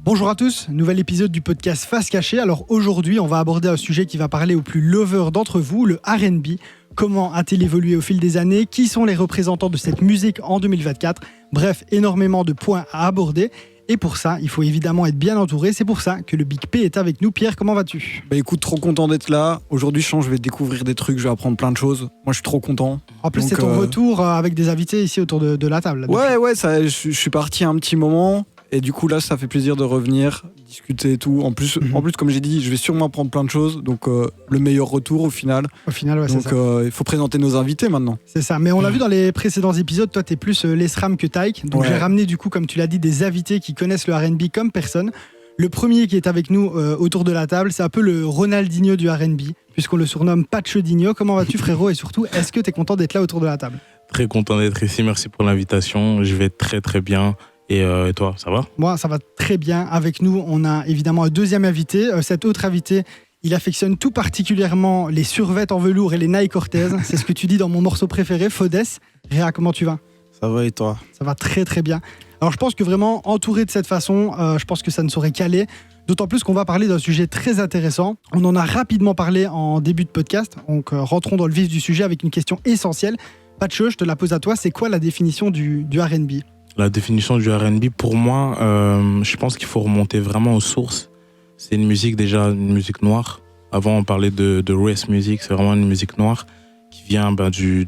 Bonjour à tous, nouvel épisode du podcast Face Cachée. Alors aujourd'hui, on va aborder un sujet qui va parler aux plus lovers d'entre vous, le R&B. Comment a-t-il évolué au fil des années? Qui sont les représentants de cette musique en 2024? Bref, énormément de points à aborder. Et pour ça, il faut évidemment être bien entouré. C'est pour ça que le Big P est avec nous. Pierre, comment vas-tu? Écoute, trop content d'être là. Aujourd'hui, je vais découvrir des trucs, je vais apprendre plein de choses. Moi, je suis trop content. En plus, c'est ton retour avec des invités ici autour de la table. Là, ouais, je suis parti un petit moment. Et du coup, là, ça fait plaisir de revenir, discuter et tout. En plus, comme j'ai dit, je vais sûrement apprendre plein de choses. Donc, le meilleur retour au final. Au final, ouais, donc, c'est ça. Il faut présenter nos invités maintenant. C'est ça. Mais on l'a vu dans les précédents épisodes, toi, t'es plus l'ESRAM que Taïk. Donc, j'ai ramené, du coup, comme tu l'as dit, des invités qui connaissent le R&B comme personne. Le premier qui est avec nous autour de la table, c'est un peu le Ronaldinho du R&B, puisqu'on le surnomme Pachodinho. Comment vas-tu, frérot? Et surtout, est-ce que t'es content d'être là autour de la table? Très content d'être ici. Merci pour l'invitation. Je vais très, très bien. Et toi, ça va? Moi, ça va très bien. Avec nous, on a évidemment un deuxième invité. Cet autre invité, il affectionne tout particulièrement les survêtements en velours et les Nike Cortez. C'est ce que tu dis dans mon morceau préféré, Fodès. Réa, comment tu vas? Ça va et toi? Ça va très très bien. Alors je pense que vraiment, entouré de cette façon, je pense que ça ne saurait qu'aller. D'autant plus qu'on va parler d'un sujet très intéressant. On en a rapidement parlé en début de podcast. Donc rentrons dans le vif du sujet avec une question essentielle. Pacho, je te la pose à toi. C'est quoi la définition du R&B? La définition du R&B, pour moi, je pense qu'il faut remonter vraiment aux sources. C'est une musique une musique noire. Avant, on parlait de race music, c'est vraiment une musique noire qui vient du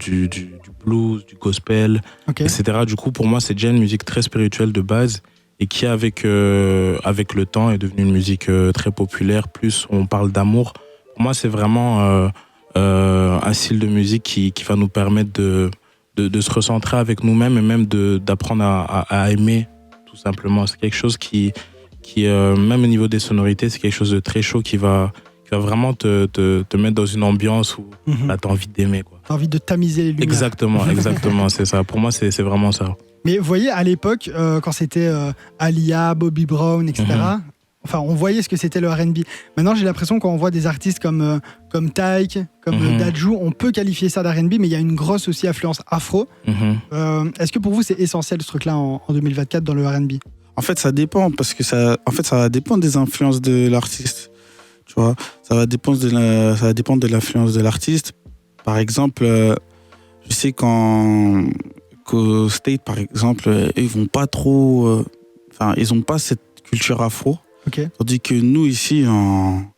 blues, du gospel, etc. Du coup, pour moi, c'est déjà une musique très spirituelle de base et qui, avec le temps, est devenue une musique très populaire. Plus on parle d'amour. Pour moi, c'est vraiment un style de musique qui va nous permettre de se recentrer avec nous-mêmes et même d'apprendre à aimer, tout simplement. C'est quelque chose qui même au niveau des sonorités, c'est quelque chose de très chaud qui va vraiment te mettre dans une ambiance où t'as envie d'aimer, quoi. T'as envie de tamiser les lumières. Exactement, c'est ça. Pour moi, c'est vraiment ça. Mais vous voyez, à l'époque, quand c'était Aaliyah, Bobby Brown, etc., enfin, on voyait ce que c'était le R&B. Maintenant, j'ai l'impression qu'on voit des artistes comme Taïk, comme Dadju, on peut qualifier ça d'R&B, mais il y a une grosse aussi influence afro. Est-ce que pour vous, c'est essentiel ce truc-là en 2024 dans le R&B? En fait, ça dépend, parce que ça va dépendre des influences de l'artiste. Tu vois, ça va dépendre de l'influence de l'artiste. Par exemple, je sais qu'au State, par exemple, ils vont pas trop... ils ont pas cette culture afro. Tandis que nous ici en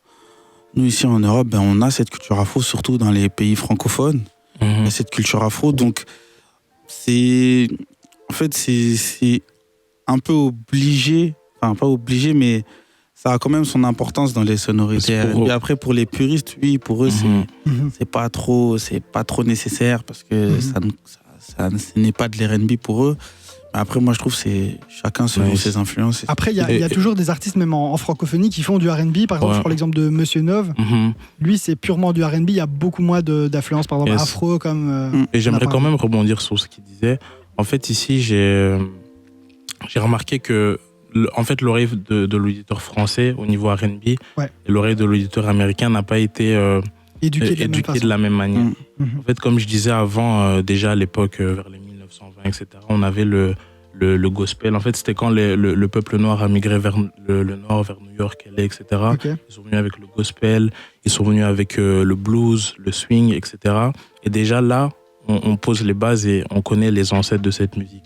Europe, on a cette culture afro, surtout dans les pays francophones. Il y a cette culture afro, donc c'est un peu obligé, enfin pas obligé, mais ça a quand même son importance dans les sonorités. Et après, pour les puristes, oui, pour eux, c'est pas trop nécessaire parce que ce n'est pas de l'R&B pour eux. Après, moi, je trouve que c'est chacun selon ses influences. Après, il y a toujours des artistes, même en francophonie, qui font du R&B. Par exemple, je prends l'exemple de Monsieur Nov. Lui, c'est purement du R&B. Il y a beaucoup moins d'influences, par exemple, afro. Et j'aimerais quand même rebondir sur ce qu'il disait. En fait, ici, j'ai remarqué que l'oreille de l'auditeur français au niveau R&B et l'oreille de l'auditeur américain n'a pas été éduquée de la même manière. En fait, comme je disais avant, déjà à l'époque, vers les 1920, etc., on avait le gospel. En fait, c'était quand le peuple noir a migré vers le nord, vers New York, LA, etc. Ils sont venus avec le gospel, ils sont venus avec le blues, le swing, etc. Et déjà là, on pose les bases et on connaît les ancêtres de cette musique.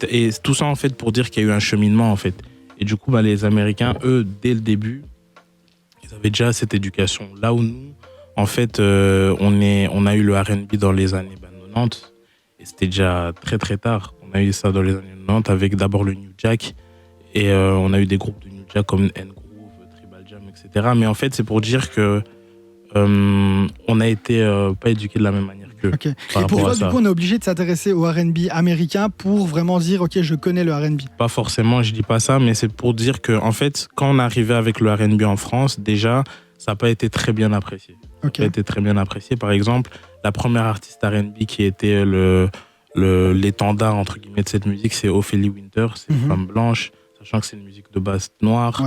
Et tout ça, en fait, pour dire qu'il y a eu un cheminement, en fait. Et du coup, les Américains, eux, dès le début, ils avaient déjà cette éducation. Là où nous, en fait, on a eu le R&B dans les années 90. Et c'était déjà très, très tard. On a eu ça dans les années 90 avec d'abord le New Jack. Et on a eu des groupes de New Jack comme N-Groove, Tribal Jam, etc. Mais en fait, c'est pour dire que on n'a été pas éduqués de la même manière qu'eux. Et pour toi, du coup, on est obligé de s'intéresser au R&B américain pour vraiment dire, ok, je connais le R&B. Pas forcément, je dis pas ça, mais c'est pour dire que, en fait, quand on est arrivé avec le R&B en France, déjà, ça n'a pas été très bien apprécié. Ça n'a pas été très bien apprécié. Par exemple, la première artiste R&B qui était l'étendard, entre guillemets, de cette musique, c'est Ophélie Winter. C'est une femme blanche, sachant que c'est une musique de base noire.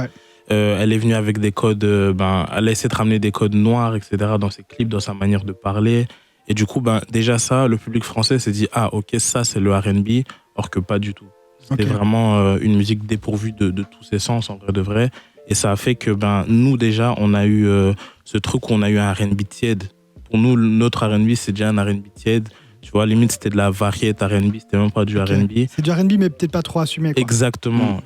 Elle est venue avec des codes, elle a essayé de ramener des codes noirs, etc., dans ses clips, dans sa manière de parler. Et du coup, déjà ça, le public français s'est dit, ah ok, ça c'est le R&B, or que pas du tout. C'était vraiment une musique dépourvue de tous ses sens, en vrai de vrai. Et ça a fait que nous déjà, on a eu ce truc où on a eu un R&B tiède. Pour nous, notre R&B, c'est déjà un R&B tiède. Tu vois, limite, c'était de la variété R&B, c'était même pas du R&B. C'est du R&B, mais peut-être pas trop assumé, quoi. Exactement.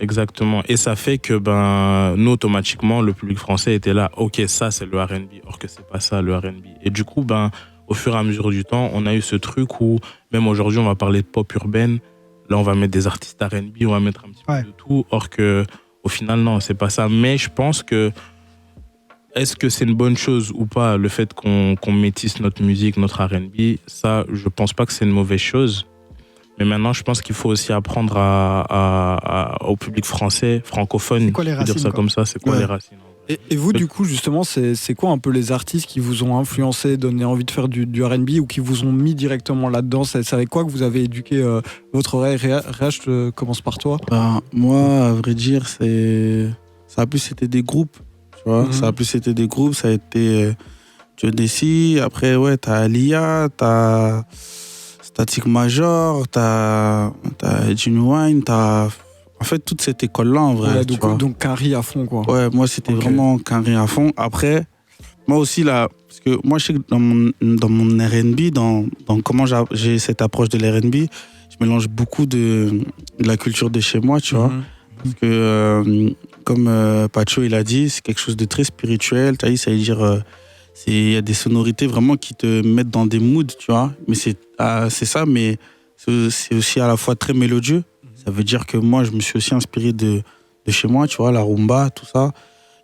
Et ça fait que, nous, automatiquement, le public français était là, ok, ça, c'est le R&B, or que c'est pas ça, le R&B. Et du coup, au fur et à mesure du temps, on a eu ce truc où, même aujourd'hui, on va parler de pop urbaine. Là, on va mettre des artistes R&B, on va mettre un petit peu de tout, or que, au final, non, c'est pas ça. Mais je pense que, est-ce que c'est une bonne chose ou pas, le fait qu'on métisse notre musique, notre R&B? Ça, je pense pas que c'est une mauvaise chose. Mais maintenant, je pense qu'il faut aussi apprendre au public français, francophone, c'est quoi les racines, dire ça comme ça, c'est quoi les racines? Et vous, du coup, justement, c'est quoi un peu les artistes qui vous ont influencé, donné envie de faire du R&B ou qui vous ont mis directement là-dedans? C'est avec quoi que vous avez éduqué votre oreille? Réa, je commence par toi. Moi, à vrai dire, ça a plus été des groupes. Tu vois, ça a plus été des groupes, ça a été Jodeci, après t'as Alia, t'as Static Major, t'as Genuine, t'as en fait toute cette école là en vrai. Donc Quinry à fond quoi. Ouais, moi c'était vraiment Quinry à fond. Après moi aussi là, parce que moi je sais que dans mon R&B, dans comment j'ai cette approche de l'R&B, je mélange beaucoup de la culture de chez moi, tu vois. Parce que, comme Pacho il a dit, c'est quelque chose de très spirituel. Ça veut dire, il y a des sonorités vraiment qui te mettent dans des moods, tu vois. Mais c'est ça, mais c'est aussi à la fois très mélodieux. Ça veut dire que moi, je me suis aussi inspiré de chez moi, tu vois, la rumba, tout ça.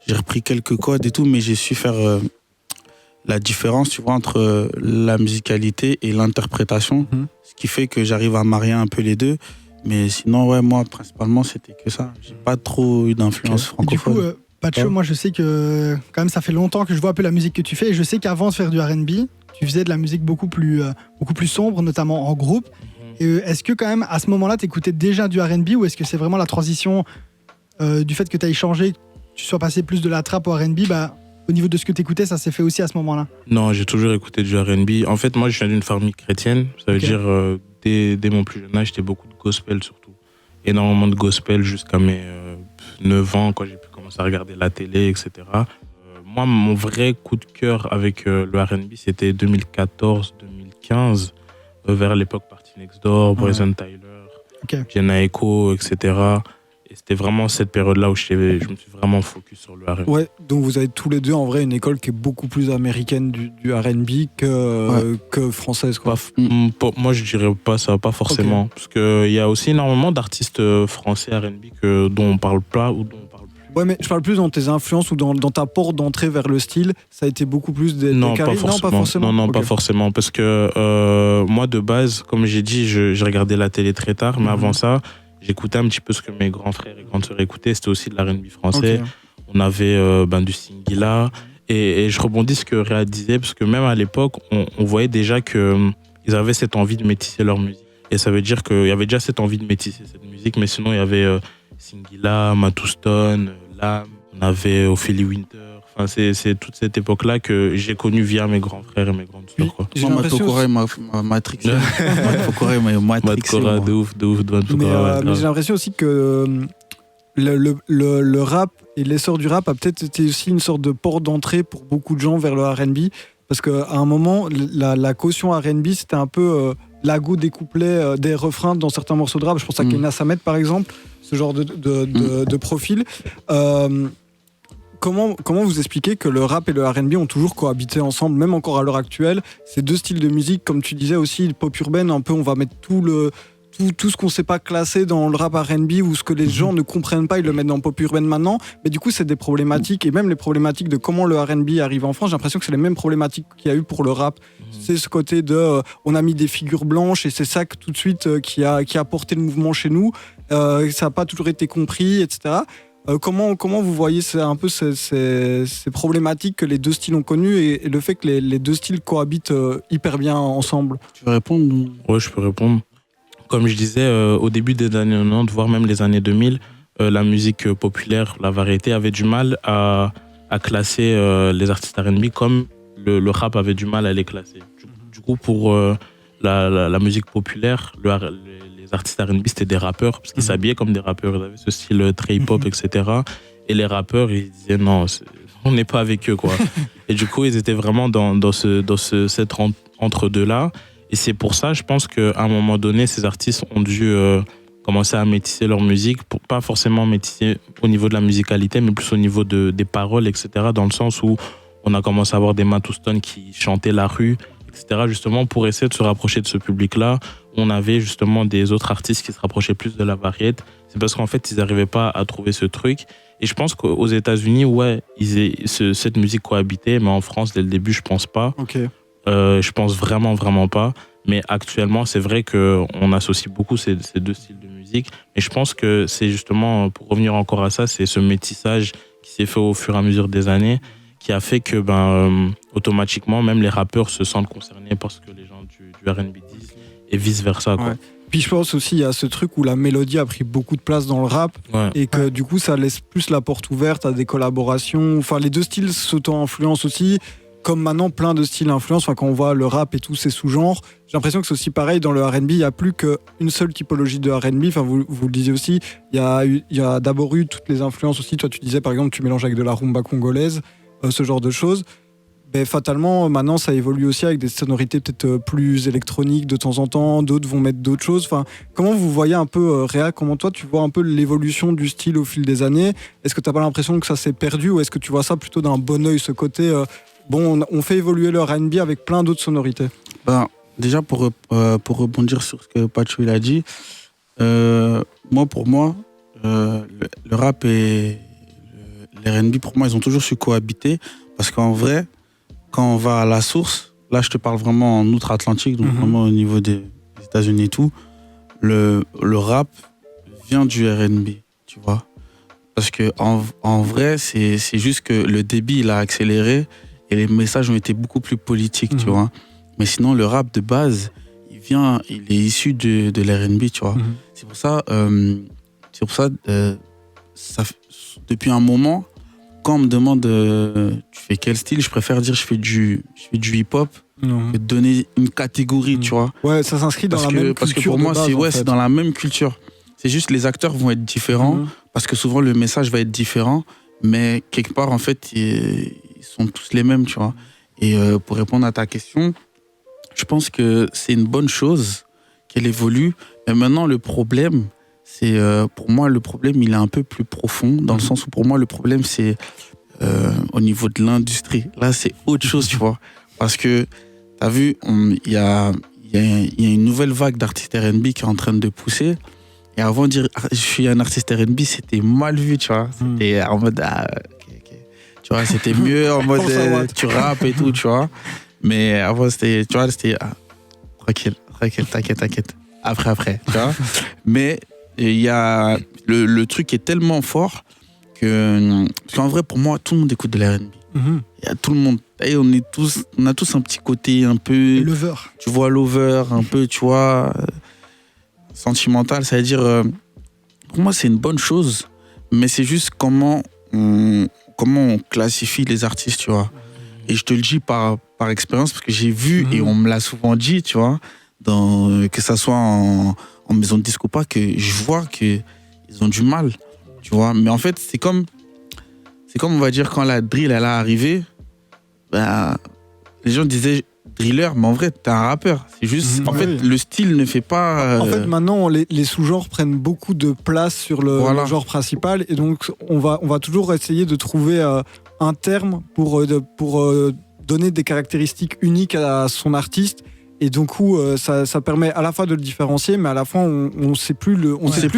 J'ai repris quelques codes et tout, mais j'ai su faire la différence, tu vois, entre la musicalité et l'interprétation. Ce qui fait que j'arrive à marier un peu les deux. Mais sinon, moi, principalement, c'était que ça. J'ai pas trop eu d'influence francophone. Du coup, Pacho, moi, je sais que quand même, ça fait longtemps que je vois un peu la musique que tu fais. Et je sais qu'avant de faire du R&B, tu faisais de la musique beaucoup plus sombre, notamment en groupe. Et est-ce que quand même, à ce moment-là, tu écoutais déjà du R&B ou est-ce que c'est vraiment la transition du fait que tu aies changé, que tu sois passé plus de la trap au R&B, au niveau de ce que tu écoutais, ça s'est fait aussi à ce moment-là? Non, j'ai toujours écouté du R&B. En fait, moi, je viens d'une famille chrétienne. Ça veut dire, dès mon plus jeune âge, j'étais beaucoup de gospel surtout. Énormément de gospel jusqu'à mes 9 ans, quand j'ai pu commencer à regarder la télé, etc. Moi, mon vrai coup de cœur avec le R&B, c'était 2014-2015, vers l'époque Party Next Door, Brazen Tyler, Jenna Echo, etc. Et c'était vraiment cette période-là où je me suis vraiment focus sur le R&B. Ouais, donc vous avez tous les deux en vrai une école qui est beaucoup plus américaine du R&B que française, quoi. Moi, je dirais pas ça, pas forcément. Parce qu'il y a aussi énormément d'artistes français R&B dont on parle pas ou dont on parle plus. Ouais, mais je parle plus dans tes influences ou dans ta porte d'entrée vers le style. Ça a été beaucoup plus des non, pas forcément. Non, pas forcément. Parce que moi, de base, comme j'ai dit, j'ai regardé la télé très tard, mais avant ça, j'écoutais un petit peu ce que mes grands frères et grandes sœurs écoutaient. C'était aussi de l'R&B français. On avait du Singila. Et je rebondis ce que Réa disait, parce que même à l'époque, on voyait déjà qu'ils avaient cette envie de métisser leur musique. Et ça veut dire qu'il y avait déjà cette envie de métisser cette musique. Mais sinon, il y avait Singila, Matou Stone, Lam. On avait Ophélie Winter. Enfin, c'est toute cette époque-là que j'ai connue via mes grands frères et mes grandes sœurs. Moi, Matokora m'a Matrix. Matokora m'a Matrix. Matokora, de ouf. Mais j'ai l'impression aussi que le rap et l'essor du rap a peut-être été aussi une sorte de porte d'entrée pour beaucoup de gens vers le R&B. Parce qu'à un moment, la caution R&B, c'était un peu l'agout des couplets, des refrains dans certains morceaux de rap. Je pense à Kena Samet, par exemple, ce genre de profil. Comment vous expliquez que le rap et le R&B ont toujours cohabité ensemble, même encore à l'heure actuelle? Ces deux styles de musique, comme tu disais aussi, pop urbaine, un peu, on va mettre tout ce qu'on ne sait pas classer dans le rap R&B ou ce que les gens ne comprennent pas, ils le mettent dans pop urbaine maintenant. Mais du coup, c'est des problématiques, et même les problématiques de comment le R&B arrive en France, j'ai l'impression que c'est les mêmes problématiques qu'il y a eu pour le rap. C'est ce côté de on a mis des figures blanches et c'est ça que, tout de suite qui a porté le mouvement chez nous. Ça n'a pas toujours été compris, etc. Comment vous voyez un peu ces problématiques que les deux styles ont connues et le fait que les deux styles cohabitent hyper bien ensemble? Tu veux répondre? Ouais, je peux répondre. Comme je disais, au début des années 90, voire même les années 2000, la musique populaire, la variété avait du mal à classer les artistes R&B comme le rap avait du mal à les classer. du coup, pour la musique populaire, les artistes R&B, c'était des rappeurs, parce qu'ils s'habillaient comme des rappeurs. Ils avaient ce style très hip-hop, etc. Et les rappeurs, ils disaient non, on n'est pas avec eux, quoi. Et du coup, ils étaient vraiment dans cet entre-deux-là. Et c'est pour ça, je pense qu'à un moment donné, ces artistes ont dû commencer à métisser leur musique, pas forcément métisser au niveau de la musicalité, mais plus au niveau des paroles, etc. Dans le sens où on a commencé à avoir des Matt Houston qui chantaient la rue, etc. Justement pour essayer de se rapprocher de ce public-là. On avait justement des autres artistes qui se rapprochaient plus de la variété. C'est parce qu'en fait, ils n'arrivaient pas à trouver ce truc. Et je pense qu'aux États-Unis, ouais, cette musique cohabitait, mais en France, dès le début, je pense pas. Okay. Je pense vraiment, vraiment pas. Mais actuellement, c'est vrai qu'on associe beaucoup ces deux styles de musique. Et je pense que c'est justement, pour revenir encore à ça, c'est ce métissage qui s'est fait au fur et à mesure des années qui a fait que automatiquement, même les rappeurs se sentent concernés par ce que les gens du R&B disent et vice-versa. Quoi. Ouais. Puis je pense aussi il y a ce truc où la mélodie a pris beaucoup de place dans le rap et que du coup ça laisse plus la porte ouverte à des collaborations. Enfin, les deux styles s'auto-influencent aussi. Comme maintenant plein de styles influencent, enfin, quand on voit le rap et tous ses sous-genres, j'ai l'impression que c'est aussi pareil dans le R&B, il n'y a plus qu'une seule typologie de R&B, enfin, vous le disiez aussi, il y a d'abord eu toutes les influences aussi, toi tu disais par exemple tu mélanges avec de la rumba congolaise, ce genre de choses, mais fatalement maintenant ça évolue aussi avec des sonorités peut-être plus électroniques de temps en temps, d'autres vont mettre d'autres choses, enfin, comment vous voyez un peu, Réa, comment toi tu vois un peu l'évolution du style au fil des années, est-ce que tu n'as pas l'impression que ça s'est perdu ou est-ce que tu vois ça plutôt d'un bon œil, ce côté... Bon, on fait évoluer le R&B avec plein d'autres sonorités. Déjà, pour rebondir sur ce que Pacho a dit, pour moi, le rap et le R&B, pour moi, ils ont toujours su cohabiter. Parce qu'en vrai, quand on va à la source, là, je te parle vraiment en outre-Atlantique, donc vraiment au niveau des États-Unis et tout, le rap vient du R&B, tu vois. Parce qu'en vrai, c'est juste que le débit, il a accéléré. Et les messages ont été beaucoup plus politiques, tu vois. Mais sinon, le rap de base, il est issu de l'R&B, tu vois. C'est pour ça, depuis un moment, quand on me demande tu fais quel style, je préfère dire je fais du hip-hop que de donner une catégorie, tu vois. Ouais, ça s'inscrit dans la même culture. Parce que pour moi, c'est dans la même culture. C'est juste les acteurs vont être différents, parce que souvent le message va être différent, mais quelque part, en fait, ils sont tous les mêmes, tu vois. Et pour répondre à ta question, je pense que c'est une bonne chose qu'elle évolue. Mais maintenant, le problème, c'est... pour moi, le problème, il est un peu plus profond, dans le sens où, pour moi, le problème, c'est au niveau de l'industrie. Là, c'est autre chose, tu vois. Parce que, t'as vu, il y a une nouvelle vague d'artistes R&B qui est en train de pousser. Et avant de dire je suis un artiste R&B, c'était mal vu, tu vois. C'était en mode... Tu vois, c'était mieux en mode tu rappes et tout, tu vois. Mais avant, c'était, tu vois, c'était tranquille, t'inquiète. Après, tu vois. Mais il y a le truc est tellement fort parce qu'en vrai, pour moi, tout le monde écoute de l'R&B. Il y a tout le monde. Et on a tous un petit côté un peu lover. Tu vois, lover, un peu, tu vois, sentimental. Ça veut dire, pour moi, c'est une bonne chose, mais c'est juste comment on classifie les artistes, tu vois. Et je te le dis par expérience, parce que j'ai vu, et on me l'a souvent dit, tu vois, que ça soit en maison de disque ou pas, que je vois qu'ils ont du mal, tu vois. Mais en fait, c'est comme, on va dire, quand la drill, elle est arrivée, les gens disaient driller, mais en vrai, t'es un rappeur. C'est juste, en fait, le style ne fait pas... En fait, maintenant, les sous-genres prennent beaucoup de place sur le genre principal, et donc on va toujours essayer de trouver un terme pour donner des caractéristiques uniques à son artiste, et donc ça permet à la fois de le différencier, mais à la fois on sait plus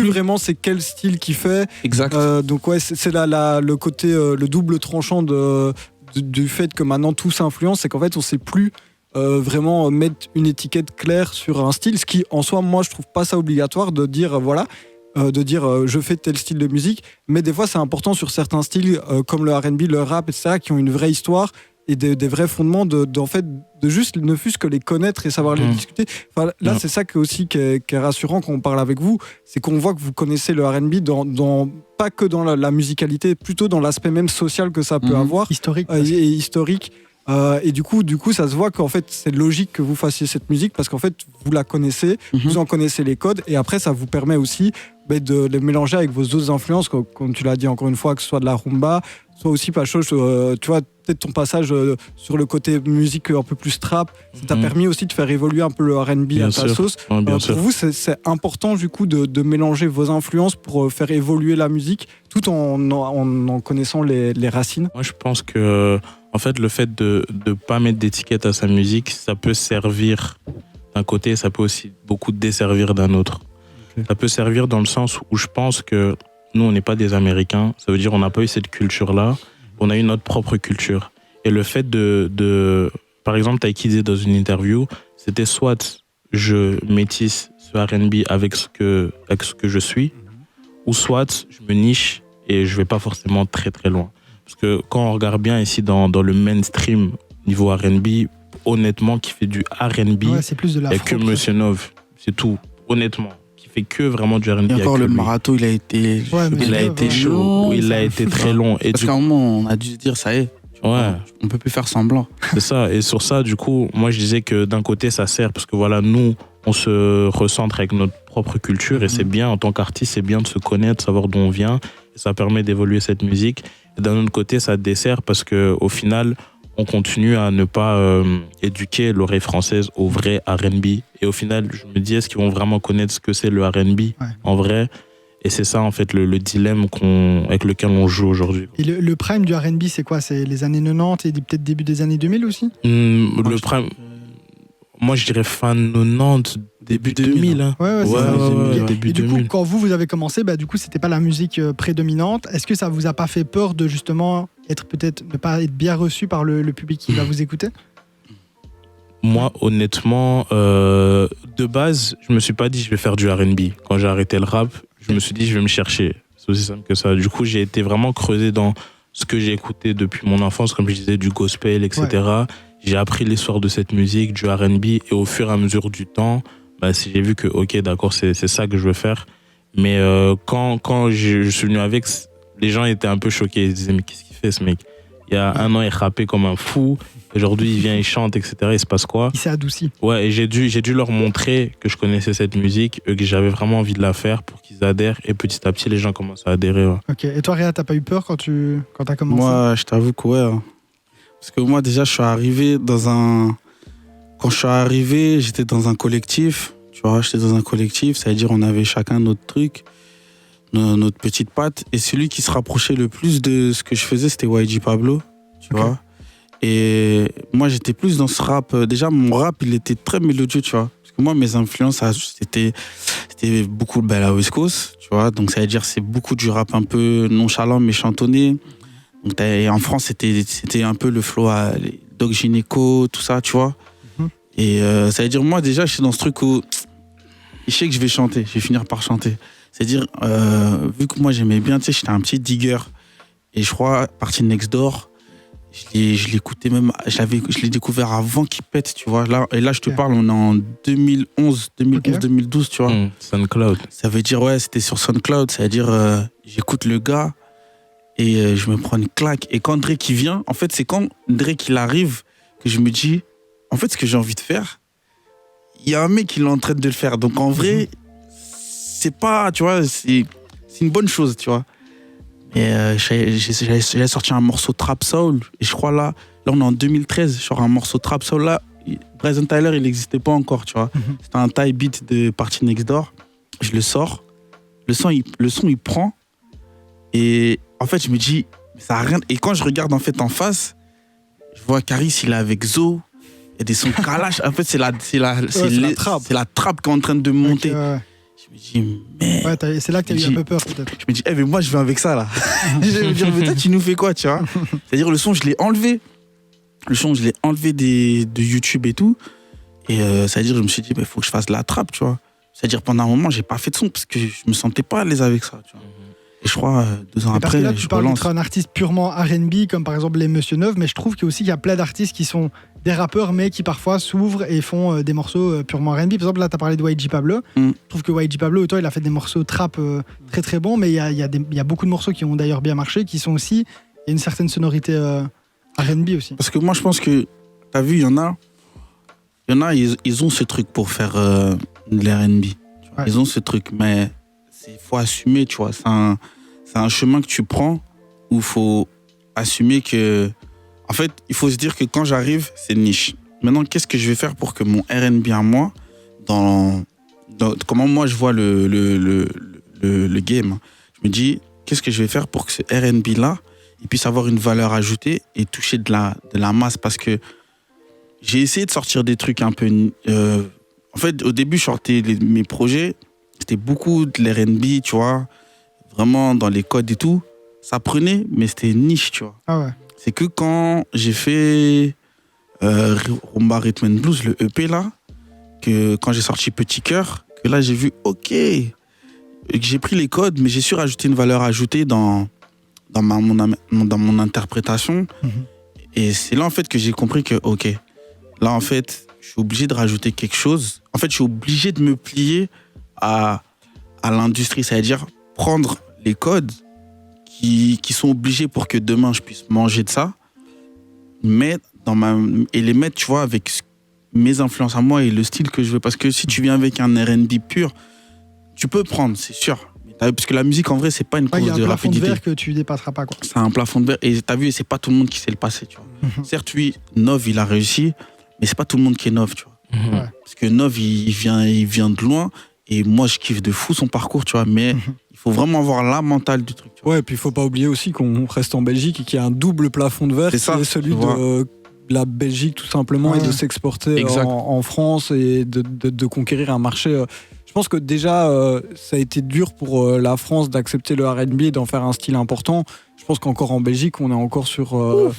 vraiment c'est quel style qu'il fait. Exact. Donc ouais, c'est le côté le double tranchant du fait que maintenant tout s'influence, c'est qu'en fait on sait plus vraiment mettre une étiquette claire sur un style, ce qui en soi, moi je trouve pas ça obligatoire de dire je fais tel style de musique, mais des fois c'est important sur certains styles comme le R&B, le rap, etc., qui ont une vraie histoire et des vrais fondements de juste ne fût-ce que les connaître et savoir les discuter. Enfin, là c'est ça qui est rassurant quand on parle avec vous, c'est qu'on voit que vous connaissez le R&B dans pas que dans la musicalité, plutôt dans l'aspect même social que ça peut avoir, historique et historique. Et du coup, ça se voit qu'en fait, c'est logique que vous fassiez cette musique parce qu'en fait, vous la connaissez, vous en connaissez les codes, et après, ça vous permet aussi de les mélanger avec vos autres influences, comme tu l'as dit encore une fois, que ce soit de la rumba, soit aussi pas chose, tu vois, peut-être ton passage sur le côté musique un peu plus trap, ça t'a permis aussi de faire évoluer un peu le R&B Bien à ta sûr. sauce. Ouais, bien sûr. Pour vous, c'est important du coup de mélanger vos influences pour faire évoluer la musique, tout en connaissant les racines. Moi, je pense que, en fait, le fait de ne pas mettre d'étiquette à sa musique, ça peut servir d'un côté, ça peut aussi beaucoup desservir d'un autre. Okay. Ça peut servir dans le sens où je pense que nous, on n'est pas des Américains. Ça veut dire qu'on n'a pas eu cette culture-là. On a eu notre propre culture. Et le fait par exemple, Taiki disait dans une interview, c'était soit je métisse ce R&B avec ce que je suis, ou soit je me niche et je vais pas forcément très très loin. Parce que quand on regarde bien ici dans le mainstream niveau R&B, honnêtement, qui fait du R&B, c'est plus de la il n'y a que Monsieur Nov, c'est tout, honnêtement. Qui fait que vraiment du R&B. Et encore le marathon, il a été chaud, il a été très long. Et parce qu'à un moment, on a dû se dire, ça y est, on peut plus faire semblant. C'est ça, et sur ça, du coup, moi je disais que d'un côté ça sert, parce que voilà, nous, on se recentre avec notre propre culture, et c'est bien, en tant qu'artiste, c'est bien de se connaître, de savoir d'où on vient, et ça permet d'évoluer cette musique. Et d'un autre côté, ça dessert, parce qu'au final, on continue à ne pas éduquer l'oreille française au vrai R&B. Et au final, je me dis, est-ce qu'ils vont vraiment connaître ce que c'est le R&B en vrai ? Et c'est ça, en fait, le dilemme avec lequel on joue aujourd'hui. Et le prime du R&B, c'est quoi ? C'est les années 90 et peut-être début des années 2000 aussi ? Le prime... Moi, je dirais fin 90, début 2000. Hein. Ouais, début et du 2000. coup, quand vous avez commencé, du coup, c'était pas la musique prédominante. Est-ce que ça vous a pas fait peur de justement ne pas être bien reçu par le public qui va vous écouter ? Moi, honnêtement, de base, je me suis pas dit je vais faire du R&B. Quand j'ai arrêté le rap, je me suis dit je vais me chercher. C'est aussi simple que ça. Du coup, j'ai été vraiment creusé dans ce que j'ai écouté depuis mon enfance, comme je disais, du gospel, etc. Ouais. J'ai appris l'histoire de cette musique, du R&B, et au fur et à mesure du temps, j'ai vu que, ok, d'accord, c'est ça que je veux faire. Mais quand je suis venu avec, les gens étaient un peu choqués. Ils disaient, mais qu'est-ce qu'il fait, ce mec ? Il y a un an, il rappait comme un fou. Aujourd'hui, il vient, il chante, etc. Il se passe quoi ? Il s'est adouci. Ouais, et j'ai dû leur montrer que je connaissais cette musique, que j'avais vraiment envie de la faire pour qu'ils adhèrent. Et petit à petit, les gens commencent à adhérer. Ouais. Ok. Et toi, Réa, t'as pas eu peur quand t'as commencé ? Moi, je t'avoue que ouais. Parce que moi, déjà, je suis arrivé Quand je suis arrivé, j'étais dans un collectif. Tu vois, j'étais dans un collectif. Ça veut dire on avait chacun notre truc, notre petite patte. Et celui qui se rapprochait le plus de ce que je faisais, c'était YG Pablo. Tu vois. Et moi, j'étais plus dans ce rap. Déjà, mon rap, il était très mélodieux, tu vois. Parce que moi, mes influences, c'était beaucoup la West Coast, tu vois. Donc, ça veut dire c'est beaucoup du rap un peu nonchalant, mais chantonné. Donc, en France, c'était un peu le flow à Doc Gynéco, tout ça, tu vois. Et ça veut dire, moi, déjà, je suis dans ce truc où je sais que je vais chanter, je vais finir par chanter. C'est-à-dire, vu que moi, j'aimais bien, tu sais, j'étais un petit digger. Et je crois, Party Next Door, je l'écoutais même, je l'ai découvert avant qu'il pète, tu vois. Là, je te parle, on est en 2012, tu vois. SoundCloud. Ça veut dire, ouais, c'était sur SoundCloud. Ça veut dire, j'écoute le gars et je me prends une claque. Et quand Drake il vient, en fait, c'est quand Drake il arrive que je me dis, en fait, ce que j'ai envie de faire, il y a un mec qui est en train de le faire. Donc, en vrai, c'est pas, tu vois, c'est une bonne chose, tu vois. Et j'avais sorti un morceau Trap Soul. Et je crois là on est en 2013, genre un morceau Trap Soul là. Bryson Tyler, il n'existait pas encore, tu vois. C'était un tie beat de Party Next Door. Je le sors. Le son, il prend. Et en fait, je me dis, ça a rien. Et quand je regarde en fait en face, je vois Caris, il est avec Zo. Il y a des sons Kalash. En fait, c'est la trappe qui est en train de monter. Okay, Je me dis, mais. Ouais, c'est là que t'as eu un peu peur, peut-être. Je me dis, mais moi, je vais avec ça, là. Je me dis, mais toi, tu nous fais quoi, tu vois ? C'est-à-dire, le son, je l'ai enlevé. De YouTube et tout. Et c'est-à-dire, je me suis dit, il faut que je fasse de la trappe, tu vois. C'est-à-dire, pendant un moment, j'ai pas fait de son parce que je me sentais pas à l'aise avec ça, tu vois. Et je crois, 2 ans après, là, tu parles d'être un artiste purement R&B, comme par exemple les Monsieur Neuf, mais je trouve qu'il y a plein d'artistes qui sont des rappeurs, mais qui parfois s'ouvrent et font des morceaux purement R&B. Par exemple, là, tu as parlé de YG Pablo. Je trouve que YG Pablo, autant il a fait des morceaux trap très très bons, mais il y a beaucoup de morceaux qui ont d'ailleurs bien marché, qui sont aussi, il y a une certaine sonorité R&B aussi. Parce que moi, je pense que, t'as vu, il y en a, ils ont ce truc pour faire de l'R&B. Ouais. Ils ont ce truc, mais il faut assumer, tu vois. C'est un chemin que tu prends où il faut assumer que... En fait, il faut se dire que quand j'arrive, c'est niche. Maintenant, qu'est-ce que je vais faire pour que mon R&B à moi, comment moi je vois le game, je me dis, qu'est-ce que je vais faire pour que ce R&B-là, il puisse avoir une valeur ajoutée et toucher de la masse, parce que j'ai essayé de sortir des trucs un peu... en fait, au début, je sortais mes projets, c'était beaucoup de l'R&B, tu vois, vraiment dans les codes et tout. Ça prenait, mais c'était niche, tu vois. Ah ouais. C'est que quand j'ai fait Rumba Rhythm and Blues, le EP là, que quand j'ai sorti Petit Cœur, que là j'ai vu, ok, j'ai pris les codes, mais j'ai su rajouter une valeur ajoutée dans mon interprétation. Et c'est là en fait que j'ai compris que, ok, là en fait, je suis obligé de rajouter quelque chose. En fait, je suis obligé de me plier à l'industrie, c'est-à-dire prendre les codes qui sont obligés pour que demain je puisse manger de ça, et les mettre, tu vois, avec mes influences à moi et le style que je veux. Parce que si tu viens avec un R&B pur, tu peux prendre, c'est sûr. Parce que la musique, en vrai, c'est pas une course de rapidité. Il y a un plafond de verre que tu dépasseras pas, quoi. C'est un plafond de verre. Et t'as vu, c'est pas tout le monde qui sait le passer, tu vois. Certes, lui, Nov, il a réussi, mais c'est pas tout le monde qui est Nov, tu vois. Ouais. Parce que Nov, il vient de loin. Et moi, je kiffe de fou son parcours, tu vois. Mais il faut vraiment avoir la mentale du truc, tu vois. Ouais, et puis il faut pas oublier aussi qu'on reste en Belgique et qu'il y a un double plafond de verre, C'est ça, qui est celui tu vois. de la Belgique tout simplement, et de s'exporter en France et de conquérir un marché. Je pense que déjà, ça a été dur pour la France d'accepter le R&B et d'en faire un style important. Je pense qu'encore en Belgique, on est encore sur... Ouais,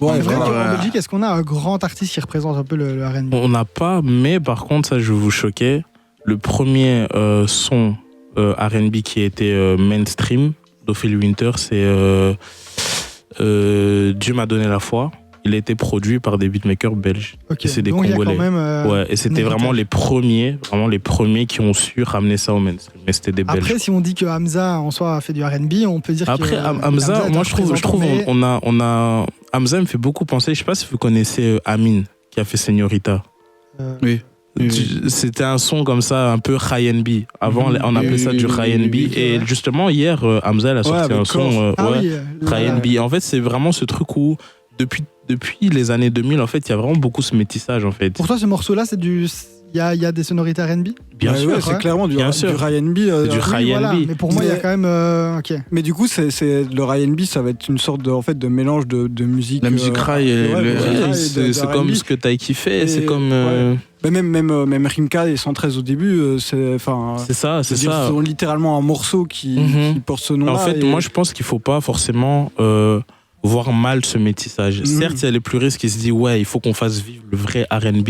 en Belgique, est-ce qu'on a un grand artiste qui représente un peu le R&B? On n'a pas, mais par contre, ça, je vais vous choquer. Le premier son R&B qui a été mainstream d'Ophélie Winter, c'est Dieu m'a donné la foi. Il a été produit par des beatmakers belges. Okay. Et c'est des Donc, Congolais. il y a quand même, ouais, et c'était vraiment les premiers qui ont su ramener ça au mainstream. Mais c'était des Belges. Après, si on dit que Hamza en soi a fait du R&B, on peut dire Après, que Hamza, moi je trouve on a Hamza me fait beaucoup penser. Je sais pas si vous connaissez Amine qui a fait Señorita. Oui. C'était un son comme ça, un peu high N.B. Avant, on appelait ça du high N.B. Et justement, hier, Hamza a sorti un son high N.B. En fait, c'est vraiment ce truc où, depuis les années 2000, en fait, il y a vraiment beaucoup ce métissage, en fait. Pour toi, ce morceau-là, c'est du... Il y a des sonorités R&B? Bien sûr, ouais, c'est clairement du R&B. C'est du high N.B. Mais pour moi, il y a quand même... ok. Mais du coup, c'est le R&B, ça va être une sorte de mélange de musique. La musique rail c'est comme ce que t'as kiffé, c'est comme... Mais même Rimka et 113 au début, c'est ça. Ils ont littéralement un morceau qui porte ce nom-là. En fait, moi, je pense qu'il faut pas forcément... voir mal ce métissage. Certes, il y a les puristes qui se disent ouais, il faut qu'on fasse vivre le vrai R&B,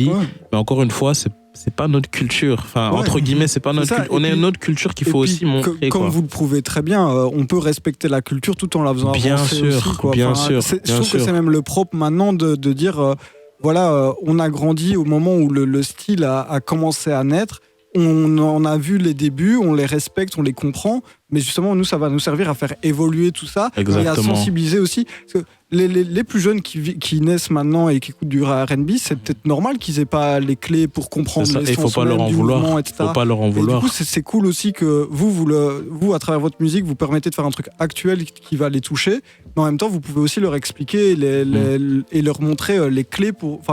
mais encore une fois, c'est pas notre culture. Enfin, entre guillemets, c'est pas notre culture. On a une autre culture qu'il faut aussi montrer. Comme vous le prouvez très bien, on peut respecter la culture tout en la faisant avancer aussi. Bien sûr. Je trouve que c'est même le propre maintenant de dire voilà, on a grandi au moment où le style a commencé à naître. On a vu les débuts, on les respecte, on les comprend, mais justement, nous, ça va nous servir à faire évoluer tout ça. Exactement. Et à sensibiliser aussi. Parce que les plus jeunes qui naissent maintenant et qui écoutent du R&B, c'est peut-être normal qu'ils aient pas les clés pour comprendre les sens faut pas leur en vouloir. Faut pas leur en vouloir. Et du coup, c'est cool aussi que vous, à travers votre musique, vous permettez de faire un truc actuel qui va les toucher, mais en même temps, vous pouvez aussi leur expliquer et leur montrer les clés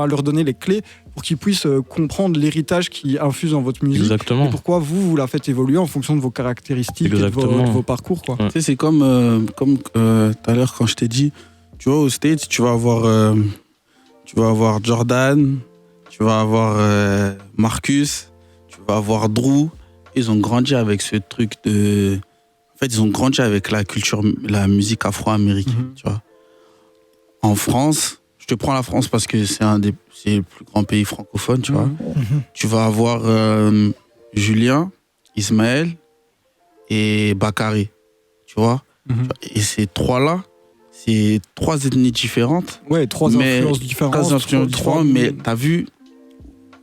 leur donner les clés pour qu'ils puissent comprendre l'héritage qui infuse dans votre musique. Exactement. Et pourquoi vous la faites évoluer en fonction de vos caractéristiques et de vos parcours, quoi. Tu sais, c'est comme tout à l'heure quand je t'ai dit, tu vois, aux States, tu vas avoir Jordan, tu vas avoir Marcus, tu vas avoir Drew. Ils ont grandi avec ce truc de... En fait, ils ont grandi avec la musique afro-américaine, tu vois. En France, je te prends la France parce que c'est le plus grand pays francophone, tu vois. Tu vas avoir Julien, Ismaël et Bakary, tu vois. Et ces trois-là, c'est trois ethnies différentes. Ouais, trois influences différentes. Mais t'as vu,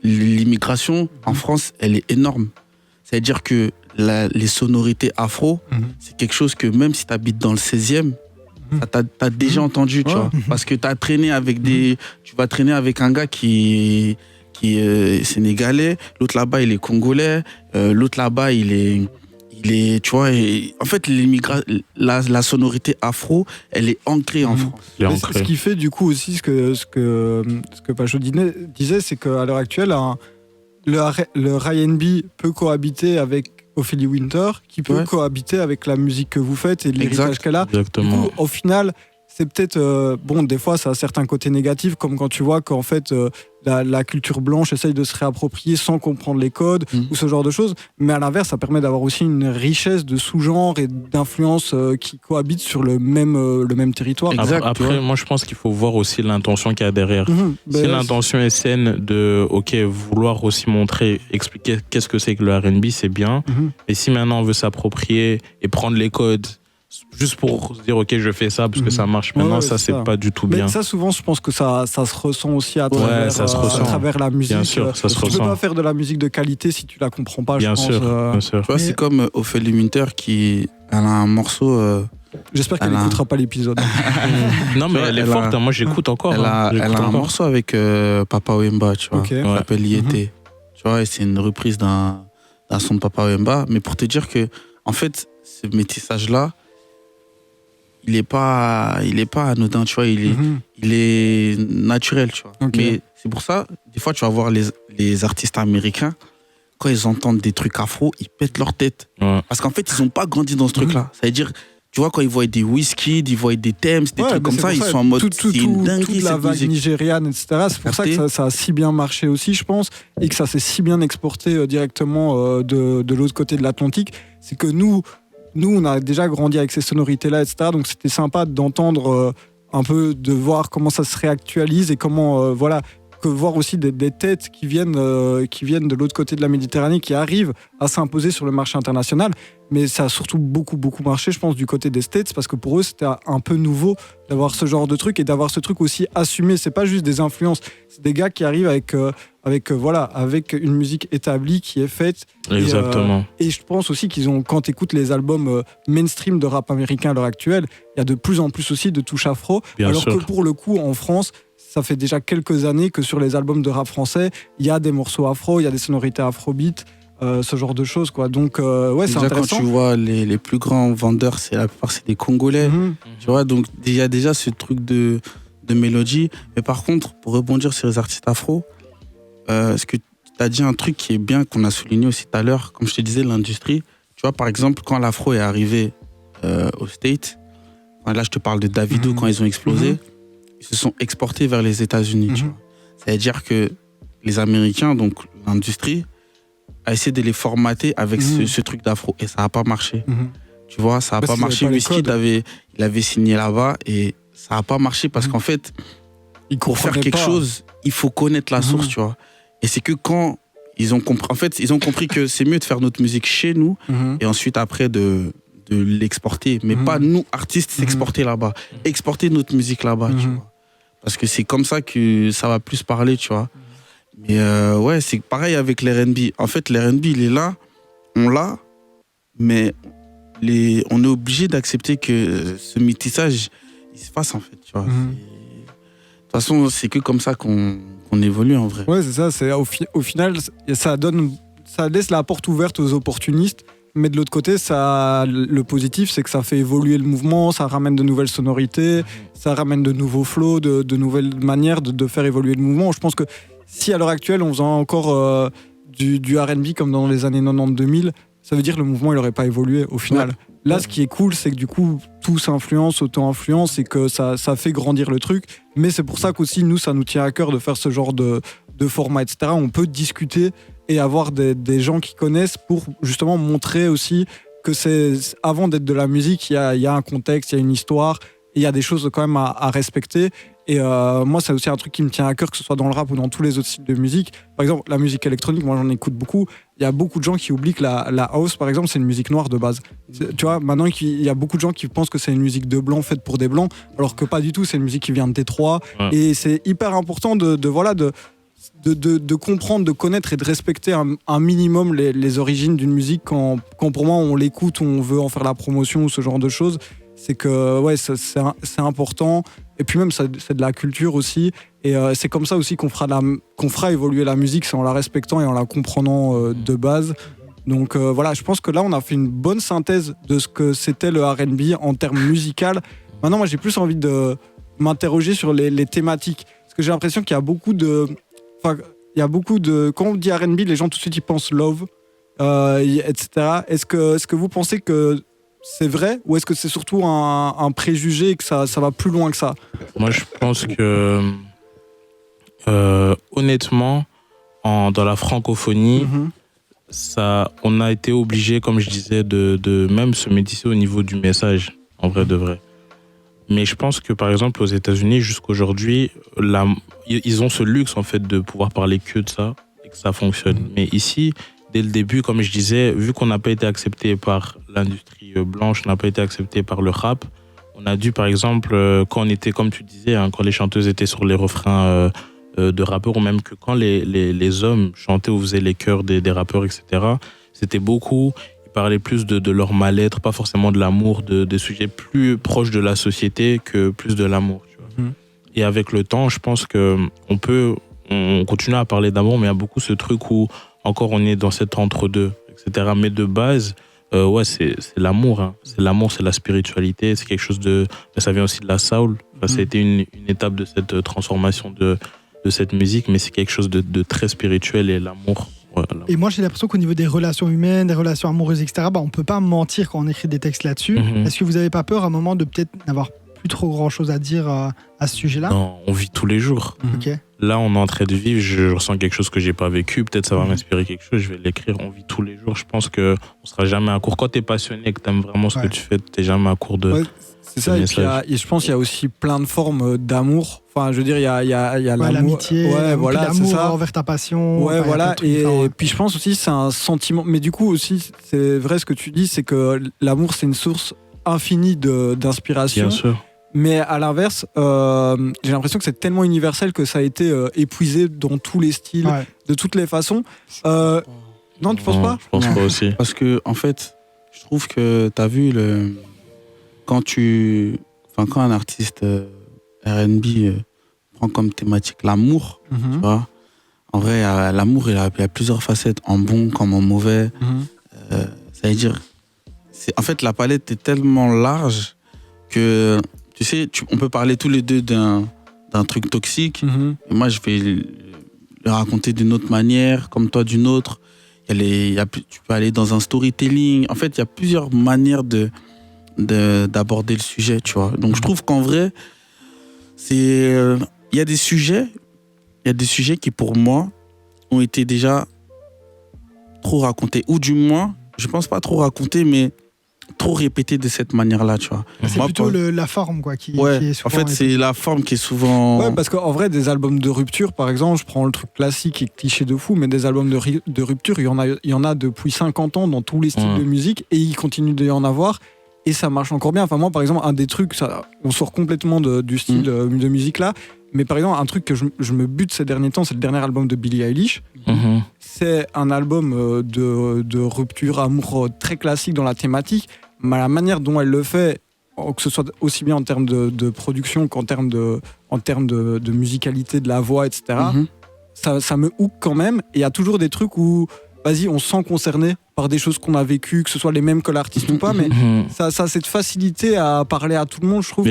l'immigration en France, elle est énorme. C'est-à-dire que les sonorités afro, c'est quelque chose que même si t'habites dans le 16e, T'as déjà entendu, tu vois. Parce que tu vas traîner avec un gars qui est sénégalais, l'autre là-bas, il est congolais, l'autre là-bas, il est tu vois, en fait, la sonorité afro, elle est ancrée en France. Ce qui fait du coup aussi ce que Pacho disait, c'est qu'à l'heure actuelle, le R&B peut cohabiter avec Ophélie Winter, qui peut cohabiter avec la musique que vous faites et l'héritage qu'elle a. Exactement. Du coup, au final, c'est peut-être des fois ça a certains côtés négatifs, comme quand tu vois qu'en fait la culture blanche essaye de se réapproprier sans comprendre les codes ou ce genre de choses, mais à l'inverse ça permet d'avoir aussi une richesse de sous-genres et d'influences qui cohabitent sur le même territoire. Après moi je pense qu'il faut voir aussi l'intention qu'il y a derrière. Si l'intention est saine de vouloir aussi montrer, expliquer qu'est-ce que c'est que le R&B, c'est bien, et si maintenant on veut s'approprier et prendre les codes juste pour se dire ok je fais ça parce que ça marche maintenant, ça c'est pas du tout bien. Mais ça souvent je pense que ça se ressent aussi à travers la musique. Bien sûr, ça se tu ressent. peux pas faire de la musique de qualité si tu la comprends pas. Bien sûr. Tu vois, c'est comme Ophélie Winter elle a un morceau. J'espère qu'elle n'écoutera pas l'épisode. Non mais elle est forte, moi j'écoute encore. Elle a un morceau avec Papa Wemba, tu vois, qui s'appelle Yété. Tu vois, et c'est une reprise d'un son de Papa Wemba, mais pour te dire que en fait ce métissage là, il est pas anodin, tu vois, il est naturel, tu vois. Mais c'est pour ça, des fois, tu vas voir les artistes américains, quand ils entendent des trucs afro, ils pètent leur tête. Parce qu'en fait, ils ont pas grandi dans ce truc-là. Ça veut dire, tu vois, quand ils voient des Wizkid, ils voient des Thames, des trucs comme ça, ils sont en mode, c'est une dinguerie, toute la vague nigériane, etc. C'est pour ça que ça a si bien marché aussi, je pense, et que ça s'est si bien exporté directement de l'autre côté de l'Atlantique. C'est que nous, on a déjà grandi avec ces sonorités-là, etc. Donc, c'était sympa d'entendre un peu, de voir comment ça se réactualise et comment, que voir aussi des têtes qui viennent de l'autre côté de la Méditerranée, qui arrivent à s'imposer sur le marché international. Mais ça a surtout beaucoup, beaucoup marché, je pense, du côté des States, parce que pour eux, c'était un peu nouveau d'avoir ce genre de truc et d'avoir ce truc aussi assumé. C'est pas juste des influences, c'est des gars qui arrivent avec une musique établie qui est faite. Exactement. Et je pense aussi quand tu écoutes les albums mainstream de rap américain à l'heure actuelle, il y a de plus en plus aussi de touches afro. Bien sûr. Que pour le coup, en France, ça fait déjà quelques années que sur les albums de rap français, il y a des morceaux afro, il y a des sonorités afrobeat, ce genre de choses, quoi. Donc, c'est intéressant. Quand tu vois les plus grands vendeurs, la plupart, c'est des Congolais. Tu vois, donc il y a déjà ce truc de mélodie. Mais par contre, pour rebondir sur les artistes afro, ce que tu as dit un truc qui est bien, qu'on a souligné aussi tout à l'heure, comme je te disais, l'industrie. Tu vois, par exemple, quand l'afro est arrivé aux States, là je te parle de Davido, quand ils ont explosé, ils se sont exportés vers les États-Unis. Tu vois. C'est-à-dire que les Américains, donc l'industrie, a essayé de les formater avec ce truc d'afro, et ça n'a pas marché. Tu vois, ça n'a pas marché. Wizkid il avait signé là-bas et ça n'a pas marché parce qu'en fait, pour faire quelque chose, il faut connaître la source, tu vois. Et c'est que quand ils ont compris que c'est mieux de faire notre musique chez nous et ensuite après de l'exporter, mais pas nous artistes s'exporter là-bas, exporter notre musique là-bas, tu vois. Parce que c'est comme ça que ça va plus parler, tu vois. Mais c'est pareil avec l'R&B. En fait, l'R&B, il est là, on l'a, mais on est obligé d'accepter que ce métissage, il se fasse, en fait, tu vois. De toute façon, c'est que comme ça qu'on évolue, en vrai. Ouais, c'est ça. Au final, ça laisse la porte ouverte aux opportunistes. Mais de l'autre côté, le positif, c'est que ça fait évoluer le mouvement, ça ramène de nouvelles sonorités, ça ramène de nouveaux flows, de nouvelles manières de faire évoluer le mouvement. Je pense que si à l'heure actuelle, on faisait encore du R&B comme dans les années 90-2000, ça veut dire que le mouvement, il n'aurait pas évolué au final. Ouais. Là, ce qui est cool, c'est que du coup, tout s'influence, auto-influence, et que ça fait grandir le truc. Mais c'est pour ça qu'aussi, nous, ça nous tient à cœur de faire ce genre de format, etc. On peut discuter et avoir des gens qui connaissent pour justement montrer aussi que avant d'être de la musique, il y a un contexte, il y a une histoire, il y a des choses quand même à respecter. Et moi, c'est aussi un truc qui me tient à cœur, que ce soit dans le rap ou dans tous les autres styles de musique. Par exemple, la musique électronique, moi j'en écoute beaucoup. Il y a beaucoup de gens qui oublient que la house, par exemple, c'est une musique noire de base. Tu vois, maintenant il y a beaucoup de gens qui pensent que c'est une musique de blanc faite pour des blancs, alors que pas du tout, c'est une musique qui vient de Détroit. Ouais. Et c'est hyper important de comprendre, de connaître et de respecter un minimum les origines d'une musique quand pour moi on l'écoute ou on veut en faire la promotion ou ce genre de choses. c'est que c'est important. Et puis même, c'est de la culture aussi. Et c'est comme ça aussi qu'on fera évoluer la musique, c'est en la respectant et en la comprenant de base. Donc voilà, je pense que là, on a fait une bonne synthèse de ce que c'était le R&B en termes musicaux. Maintenant, moi, j'ai plus envie de m'interroger sur les thématiques. Parce que j'ai l'impression qu'il y a beaucoup de... Quand on dit R&B, les gens tout de suite, ils pensent love, etc. Est-ce que vous pensez que c'est vrai ou est-ce que c'est surtout un préjugé et que ça va plus loin que ça? Moi, je pense que, honnêtement, dans la francophonie, on a été obligé, comme je disais, de même se métisser au niveau du message, en vrai de vrai. Mais je pense que, par exemple, aux États-Unis, jusqu'aujourd'hui, ils ont ce luxe, en fait, de pouvoir parler que de ça et que ça fonctionne. Mais ici, dès le début, comme je disais, vu qu'on n'a pas été accepté par l'industrie blanche, on n'a pas été accepté par le rap, on a dû, par exemple, quand on était, comme tu disais, quand les chanteuses étaient sur les refrains de rappeurs, ou même que quand les hommes chantaient ou faisaient les chœurs des rappeurs, etc., c'était beaucoup, ils parlaient plus de leur mal-être, pas forcément de l'amour, des sujets plus proches de la société que plus de l'amour. Tu vois. Et avec le temps, je pense qu'on continue à parler d'amour, mais il y a beaucoup ce truc où encore on est dans cet entre-deux, etc. Mais de base, c'est l'amour. Hein. C'est l'amour, c'est la spiritualité, c'est quelque chose de... Ça vient aussi de la soul. Ça a été une étape de cette transformation de cette musique, mais c'est quelque chose de très spirituel et l'amour. Ouais, et moi, j'ai l'impression qu'au niveau des relations humaines, des relations amoureuses, etc., on ne peut pas mentir quand on écrit des textes là-dessus. Est-ce que vous n'avez pas peur à un moment de peut-être n'avoir plus trop grand-chose à dire à ce sujet-là? Non, on vit tous les jours. Okay. Là, on est en train de vivre, je ressens quelque chose que j'ai pas vécu, peut-être ça va m'inspirer quelque chose, je vais l'écrire, on vit tous les jours. Je pense qu'on sera jamais à court. Quand t'es passionné et que t'aimes vraiment ce que tu fais, t'es jamais à court de... Ouais, c'est ça, et puis je pense qu'il y a aussi plein de formes d'amour. Enfin, je veux dire, il y a l'amour, l'amitié, voilà, l'amour envers ta passion. Ouais, voilà, et puis je pense aussi c'est un sentiment, mais du coup aussi, c'est vrai ce que tu dis, c'est que l'amour, c'est une source infinie d'inspiration. Bien sûr. Mais à l'inverse, j'ai l'impression que c'est tellement universel que ça a été épuisé dans tous les styles, de toutes les façons. Non, tu penses pas? Je pense pas aussi. Parce que, en fait, je trouve que t'as vu, quand un artiste R&B prend comme thématique l'amour, tu vois, en vrai, l'amour, il y a plusieurs facettes, en bon comme en mauvais. Ça veut dire, en fait, la palette est tellement large que... Tu sais, on peut parler tous les deux d'un truc toxique. Et moi, je vais le raconter d'une autre manière, comme toi d'une autre. Tu peux aller dans un storytelling. En fait, il y a plusieurs manières d'aborder le sujet, tu vois. Donc, je trouve qu'en vrai, il y a des sujets qui, pour moi, ont été déjà trop racontés. Ou du moins, je pense pas trop racontés, mais trop répété de cette manière-là, tu vois. C'est plutôt la forme, quoi, qui est souvent... En fait, c'est la forme qui est souvent... Ouais, parce qu'en vrai, des albums de rupture, par exemple, je prends le truc classique et cliché de fou, mais des albums de rupture, il y en a depuis 50 ans dans tous les styles de musique, et il continue d'y en avoir, et ça marche encore bien. Enfin, moi, par exemple, un des trucs, on sort complètement du style de musique-là, mais par exemple, un truc que je me bute ces derniers temps, c'est le dernier album de Billie Eilish. C'est un album de rupture, amour très classique dans la thématique, mais la manière dont elle le fait, que ce soit aussi bien en termes de production qu'en termes de musicalité de la voix, etc., ça me hook quand même. Et il y a toujours des trucs où, vas-y, on se sent concerné par des choses qu'on a vécues, que ce soit les mêmes que l'artiste ou pas, mais ça a cette facilité à parler à tout le monde, je trouve,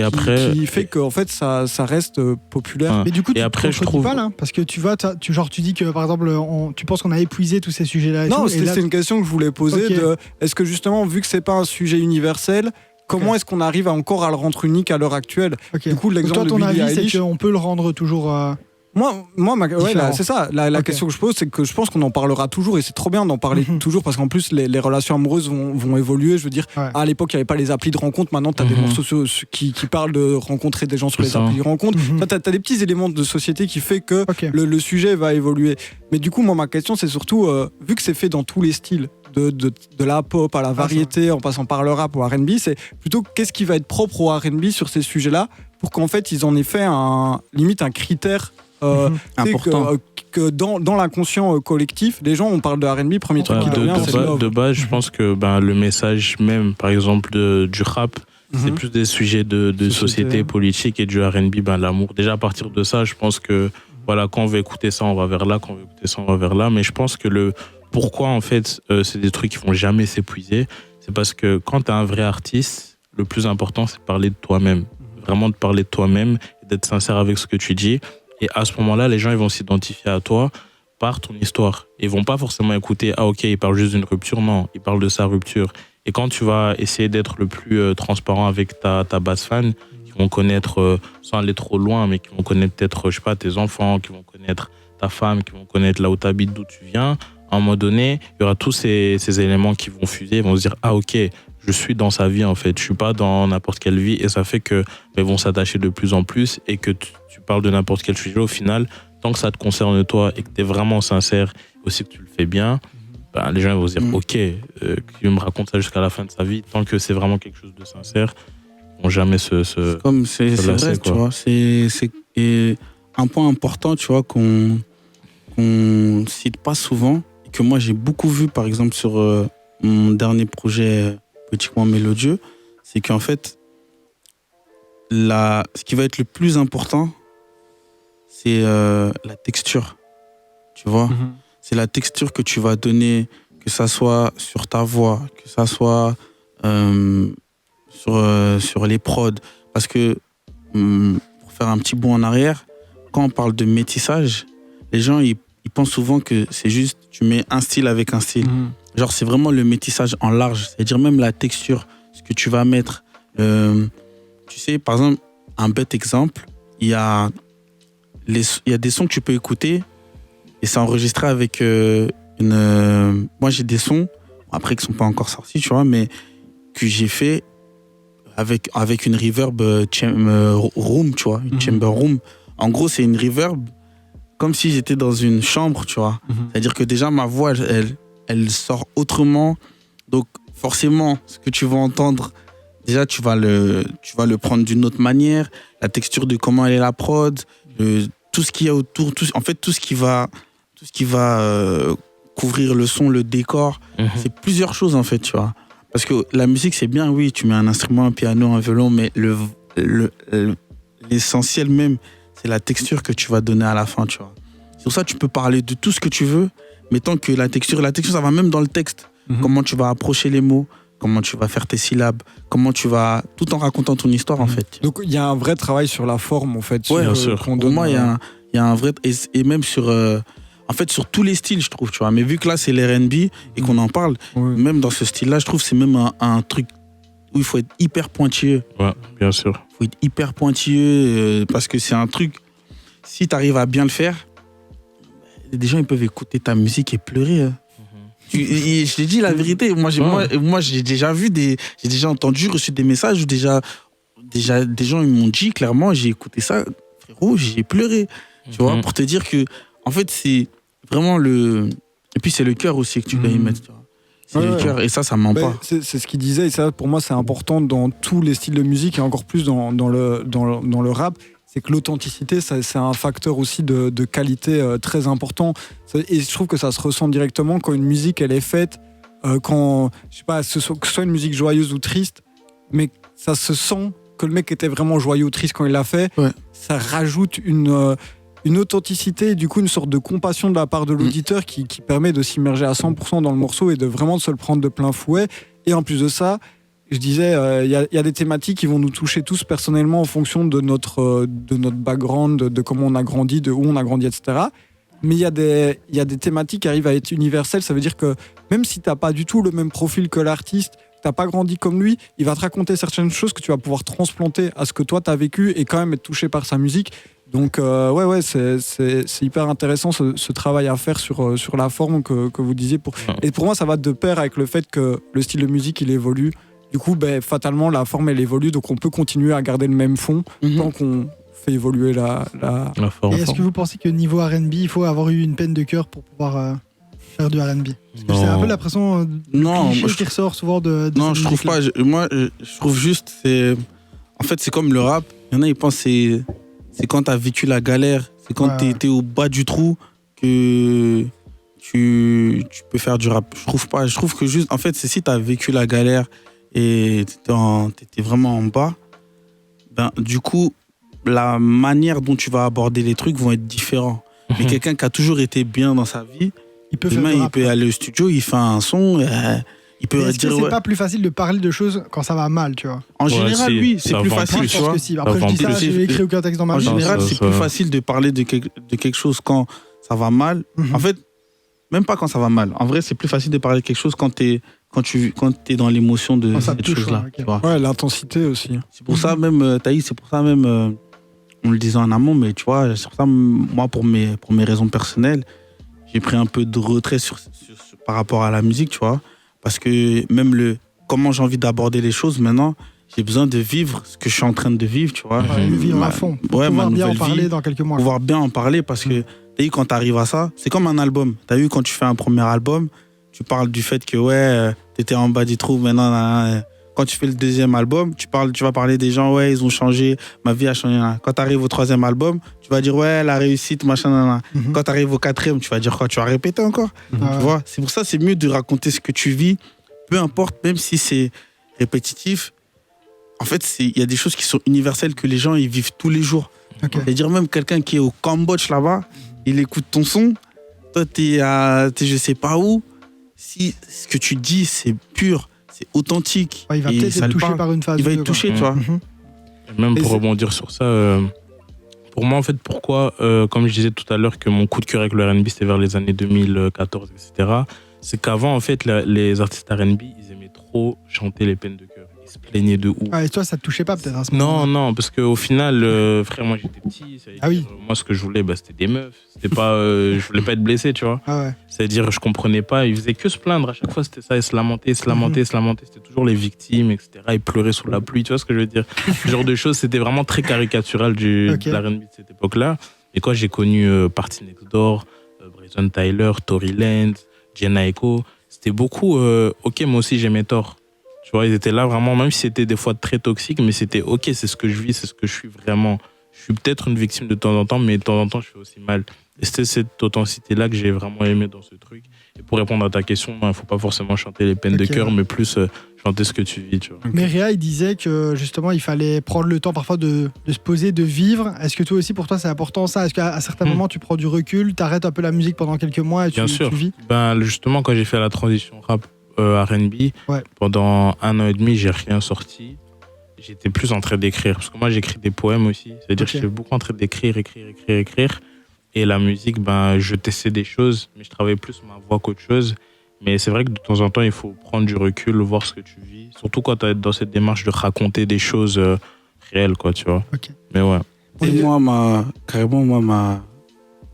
qui fait qu'en fait, ça reste populaire. Mais du coup, et après, je trouve... pas là, parce que tu vois, tu dis que, par exemple, tu penses qu'on a épuisé tous ces sujets-là. Non, c'est une question que je voulais poser. Est-ce que justement, vu que c'est pas un sujet universel, comment est-ce qu'on arrive encore à le rendre unique à l'heure actuelle? Du coup, l'exemple de Billie Eilish, c'est qu'on peut le rendre toujours... c'est ça. La question que je pose, c'est que je pense qu'on en parlera toujours, et c'est trop bien d'en parler toujours, parce qu'en plus, les relations amoureuses vont évoluer. Je veux dire, à l'époque, il n'y avait pas les applis de rencontre. Maintenant, tu as des morceaux qui parlent de rencontrer des gens sur les applis de rencontre. Tu as des petits éléments de société qui fait que le sujet va évoluer. Mais du coup, moi, ma question, c'est surtout, vu que c'est fait dans tous les styles, de la pop à la variété, en passant par le rap ou R&B, c'est plutôt qu'est-ce qui va être propre au R&B sur ces sujets-là, pour qu'en fait, ils en aient fait limite un critère important. Que dans l'inconscient collectif, les gens, on parle de R&B, premier truc qui revient, c'est love. De base, je pense que le message même, par exemple, du rap, C'est plus des sujets de société, politique et du R&B, l'amour. Déjà, à partir de ça, je pense que voilà, quand on veut écouter ça, on va vers là. Quand on veut écouter ça, on va vers là. Mais je pense que pourquoi, en fait, c'est des trucs qui vont jamais s'épuiser. C'est parce que quand tu es un vrai artiste, le plus important, c'est de parler de toi-même. Vraiment de parler de toi-même et d'être sincère avec ce que tu dis. Et à ce moment-là, les gens ils vont s'identifier à toi par ton histoire. Ils vont pas forcément écouter, ah ok, il parle juste d'une rupture. Non, il parle de sa rupture. Et quand tu vas essayer d'être le plus transparent avec ta base fan, qui vont connaître, sans aller trop loin, mais qui vont connaître peut-être, je sais pas, tes enfants, qui vont connaître ta femme, qui vont connaître là où tu habites, d'où tu viens, à un moment donné, il y aura tous ces éléments qui vont fuser, ils vont se dire, ah ok, je suis dans sa vie en fait, je suis pas dans n'importe quelle vie, et ça fait que ils vont s'attacher de plus en plus, et que tu parles de n'importe quel sujet, au final, tant que ça te concerne toi et que tu es vraiment sincère, aussi que tu le fais bien, les gens vont se dire ok, qu'il me raconte ça jusqu'à la fin de sa vie, tant que c'est vraiment quelque chose de sincère, ils vont jamais se c'est lasser, vrai, tu vois, et un point important, tu vois, qu'on cite pas souvent, et que moi j'ai beaucoup vu par exemple sur mon dernier projet Poétiquement Mélodieux, c'est qu'en fait ce qui va être le plus important, c'est la texture, tu vois. C'est la texture que tu vas donner, que ça soit sur ta voix, que ça soit sur les prods. Parce que, pour faire un petit bond en arrière, quand on parle de métissage, les gens ils pensent souvent que c'est juste tu mets un style avec un style. Genre c'est vraiment le métissage en large, c'est-à-dire même la texture, ce que tu vas mettre. Tu sais, par exemple, un bête exemple, il y a des sons que tu peux écouter et c'est enregistré avec moi j'ai des sons, après qui sont pas encore sortis, tu vois, mais que j'ai fait avec une reverb room, tu vois, une chamber room. En gros, c'est une reverb comme si j'étais dans une chambre, tu vois. C'est-à-dire que déjà ma voix, elle sort autrement. Donc forcément, ce que tu vas entendre, déjà tu vas le prendre d'une autre manière. La texture de comment elle est la prod, tout ce qu'il y a autour, tout ce qui va couvrir le son, le décor. C'est plusieurs choses en fait, tu vois. Parce que la musique c'est bien, oui, tu mets un instrument, un piano, un violon, mais l'essentiel même, c'est la texture que tu vas donner à la fin, tu vois. Sur ça, tu peux parler de tout ce que tu veux, mais tant que la texture, ça va même dans le texte. Comment tu vas approcher les mots, comment tu vas faire tes syllabes, comment tu vas, tout en racontant ton histoire, en fait. Donc, il y a un vrai travail sur la forme, en fait. Ouais, bien sûr. Pour moi, il y a un vrai... Et même sur... en fait, sur tous les styles, je trouve, tu vois. Mais vu que là, c'est l'R&B et qu'on en parle, même dans ce style-là, je trouve que c'est même un truc où il faut être hyper pointilleux. Ouais, bien sûr. Il faut être hyper pointilleux parce que c'est un truc... Si tu arrives à bien le faire, des gens ils peuvent écouter ta musique et pleurer. Et je te dis la vérité, moi j'ai déjà vu j'ai déjà entendu, reçu des messages où déjà des gens ils m'ont dit clairement, j'ai écouté ça, frérot, j'ai pleuré. Tu vois, pour te dire que en fait c'est vraiment et puis c'est le cœur aussi que tu dois y mettre, tu vois. C'est le cœur, et ça ment pas. C'est ce qu'il disait, et ça pour moi c'est important dans tous les styles de musique et encore plus dans le rap. C'est que l'authenticité, c'est un facteur aussi de qualité très important. Et je trouve que ça se ressent directement quand une musique, elle est faite, quand, je sais pas, que ce soit une musique joyeuse ou triste, mais ça se sent que le mec était vraiment joyeux ou triste quand il l'a fait. Ouais. Ça rajoute une authenticité, et du coup une sorte de compassion de la part de l'auditeur qui permet de s'immerger à 100% dans le morceau et de vraiment se le prendre de plein fouet. Et en plus de ça, je disais, il y a des thématiques qui vont nous toucher tous personnellement en fonction de notre background, de comment on a grandi, de où on a grandi, etc. Mais il y a des thématiques qui arrivent à être universelles. Ça veut dire que même si t'as pas du tout le même profil que l'artiste, t'as pas grandi comme lui, il va te raconter certaines choses que tu vas pouvoir transplanter à ce que toi t'as vécu et quand même être touché par sa musique. Donc c'est hyper intéressant ce travail à faire sur la forme que vous disiez. Et pour moi, ça va de pair avec le fait que le style de musique il évolue. Du coup, fatalement, la forme, elle évolue, donc on peut continuer à garder le même fond tant qu'on fait évoluer la forme. Et est-ce que vous pensez que niveau R&B, il faut avoir eu une peine de cœur pour pouvoir faire du R&B? Parce que c'est un peu l'impression qui ressort souvent de non, je trouve pas. Moi, je trouve juste, en fait, c'est comme le rap. Il y en a, ils pensent c'est quand t'as vécu la galère, c'est quand t'es au bas du trou que tu peux faire du rap. Je trouve pas. Je trouve que juste, en fait, c'est si t'as vécu la galère et t'étais vraiment en bas, ben, du coup, la manière dont tu vas aborder les trucs vont être différents. Mais quelqu'un qui a toujours été bien dans sa vie, demain, il peut aller au studio, il fait un son, il peut est-ce dire... que c'est pas plus facile de parler de choses quand ça va mal, tu vois? En général, oui, c'est plus facile, tu vois. Après, je dis ça, j'ai écrit aucun texte dans ma vie. En général, c'est plus facile de parler de quelque chose quand ça va mal. En fait, même pas quand ça va mal. En vrai, c'est plus facile de parler de quelque chose quand t'es dans l'émotion de cette chose-là. Okay. Ouais, l'intensité aussi. C'est pour ça même, Taïs, on le disait en amont, mais tu vois, c'est pour ça, moi, pour mes raisons personnelles, j'ai pris un peu de retrait par rapport à la musique, tu vois. Parce que même comment j'ai envie d'aborder les choses maintenant, j'ai besoin de vivre ce que je suis en train de vivre, tu vois. Vivre à fond. Pouvoir bien en parler dans quelques mois. Pouvoir bien en parler parce que, t'as vu, quand t'arrives à ça, c'est comme un album. T'as vu, quand tu fais un premier album, tu parles du fait que, t'étais en bas du trou, maintenant, quand tu fais le deuxième album, tu vas parler des gens, ils ont changé, ma vie a changé. Quand t'arrives au troisième album, tu vas dire, la réussite, machin, Quand t'arrives au quatrième, tu vas dire quoi? Tu vas répéter encore. Tu vois, c'est pour ça, c'est mieux de raconter ce que tu vis, peu importe, même si c'est répétitif. En fait, il y a des choses qui sont universelles que les gens ils vivent tous les jours. C'est-à-dire même quelqu'un qui est au Cambodge là-bas, il écoute ton son, toi t'es je sais pas où, si ce que tu dis c'est pur, c'est authentique, il va peut-être être touché par une phase. Il va être touché, tu vois. Et même pour rebondir sur ça, pour moi en fait, pourquoi, comme je disais tout à l'heure, que mon coup de cœur avec le R&B c'était vers les années 2014, etc. C'est qu'avant en fait les artistes R&B ils aimaient trop chanter les peines de cœur. Ils se plaignaient de ouf. Et toi, ça te touchait pas peut-être à ce moment-là? Non, parce qu'au final, frère, moi j'étais petit. Moi, ce que je voulais, c'était des meufs. C'était pas, je voulais pas être blessé, tu vois. C'est-à-dire, je comprenais pas. Ils faisaient que se plaindre. À chaque fois, c'était ça. Ils se lamentaient. C'était toujours les victimes, etc. Ils pleuraient sous la pluie. Tu vois ce que je veux dire? Ce genre de choses, c'était vraiment très caricatural de la R&B de cette époque-là. Et quand j'ai connu Party Next Door, Bryson Tyler, Tory Lanez, Jenna Echo, c'était beaucoup. Ok, moi aussi j'aimais Thor. Tu vois, ils étaient là vraiment, même si c'était des fois très toxique, mais c'était ok, c'est ce que je vis, c'est ce que je suis vraiment. Je suis peut-être une victime de temps en temps, mais de temps en temps, je fais aussi mal. Et c'était cette authenticité-là que j'ai vraiment aimé dans ce truc. Et pour répondre à ta question, il ne faut pas forcément chanter les peines de cœur, mais plus chanter ce que tu vis. Tu vois. Mais Réa, il disait que justement, il fallait prendre le temps parfois de se poser, de vivre. Est-ce que toi aussi, pour toi, c'est important ça? Est-ce qu'à certains moments, tu prends du recul, tu arrêtes un peu la musique pendant quelques mois et tu vis? Justement, quand j'ai fait la transition rap R&B, pendant 1 an et demi, j'ai rien sorti. J'étais plus en train d'écrire, parce que moi j'écris des poèmes aussi, c'est-à-dire que j'étais beaucoup en train d'écrire. Et la musique, je testais des choses, mais je travaillais plus ma voix qu'autre chose. Mais c'est vrai que de temps en temps, il faut prendre du recul, voir ce que tu vis, surtout quand tu es dans cette démarche de raconter des choses réelles, quoi, tu vois. Mais ouais. Et moi,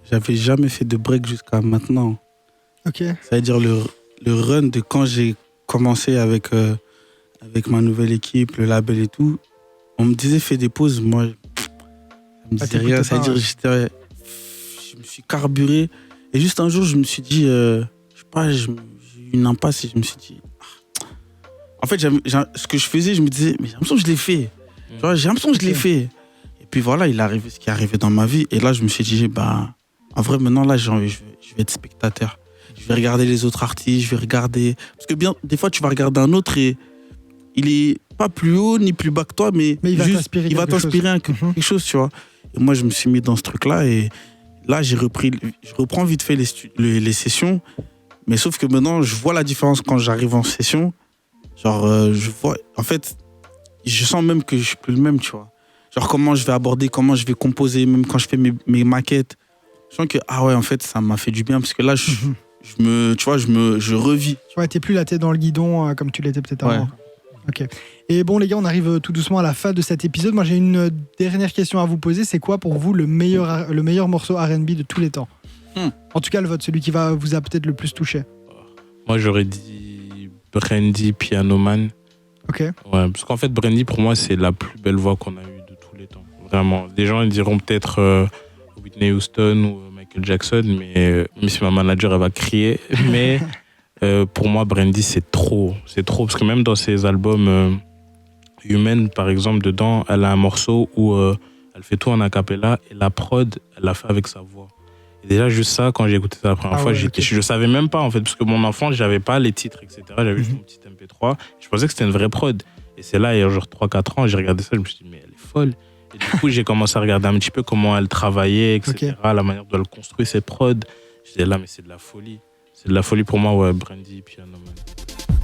j'avais jamais fait de break jusqu'à maintenant. C'est-à-dire le run de quand j'ai commencé avec ma nouvelle équipe, le label et tout, on me disait fais des pauses, moi ça me disait rien, c'est-à-dire je me suis carburé et juste un jour je me suis dit je sais pas, j'ai eu une impasse et je me suis dit en fait ce que je faisais, je me disais mais j'ai l'impression que je l'ai fait, tu vois, j'ai l'impression que je l'ai fait, et puis voilà, il est arrivé ce qui est arrivé dans ma vie et là je me suis dit en vrai maintenant là je vais être spectateur. Je vais regarder les autres artistes, je vais regarder... Parce que des fois, tu vas regarder un autre et il est pas plus haut ni plus bas que toi, mais il va t'inspirer quelque chose, tu vois. Et moi, je me suis mis dans ce truc-là et là, je reprends vite fait les sessions, mais sauf que maintenant, je vois la différence quand j'arrive en session. Genre, je vois... En fait, je sens même que je suis plus le même, tu vois. Genre, comment je vais aborder, comment je vais composer, même quand je fais mes maquettes. Je sens que, en fait, ça m'a fait du bien parce que là, je revis. Tu vois, t'es plus la tête dans le guidon comme tu l'étais peut-être avant. Ok. Et bon, les gars, on arrive tout doucement à la fin de cet épisode. Moi, j'ai une dernière question à vous poser. C'est quoi pour vous le meilleur morceau R&B de tous les temps? En tout cas, le vôtre, celui qui vous a peut-être le plus touché. Moi, j'aurais dit Brandy, Piano Man. Ok. Ouais, parce qu'en fait, Brandy, pour moi, c'est la plus belle voix qu'on a eue de tous les temps. Vraiment. Des gens, ils diront peut-être Whitney Houston ou Michael Jackson, mais si ma manager elle va crier, mais pour moi Brandy c'est trop, parce que même dans ses albums Human par exemple, dedans elle a un morceau où elle fait tout en a cappella et la prod elle l'a fait avec sa voix Et déjà, juste ça, quand j'ai écouté ça la première fois, ok. je savais même pas, en fait, parce que mon enfant, j'avais pas les titres, etc. J'avais juste mon petit MP3. Je pensais que c'était une vraie prod. Et c'est là, il y a genre 3-4 ans, j'ai regardé ça, je me suis dit, mais elle est folle. Et du coup, j'ai commencé à regarder un petit peu comment elle travaillait, etc. La manière dont elle construit ses prods. Je disais, là, mais c'est de la folie. C'est de la folie pour moi, ouais, Brandy, Piano Man.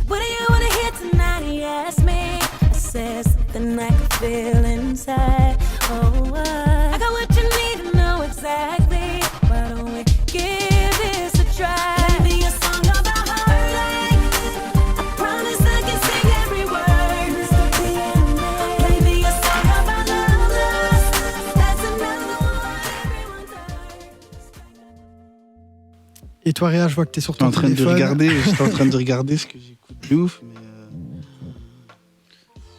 What do you wanna hear tonight? He asked me. I said something I could feel inside. Oh, I got what you need to know exactly. Why don't we give this a try? Maybe a song about heartache. I promise I can sing every word. Maybe a song about love. That's another one everyone does. Et toi, Réa, je vois que t'es sur J'étais ton en train de téléphone. regarder ce que j'écoute de ouf. Mais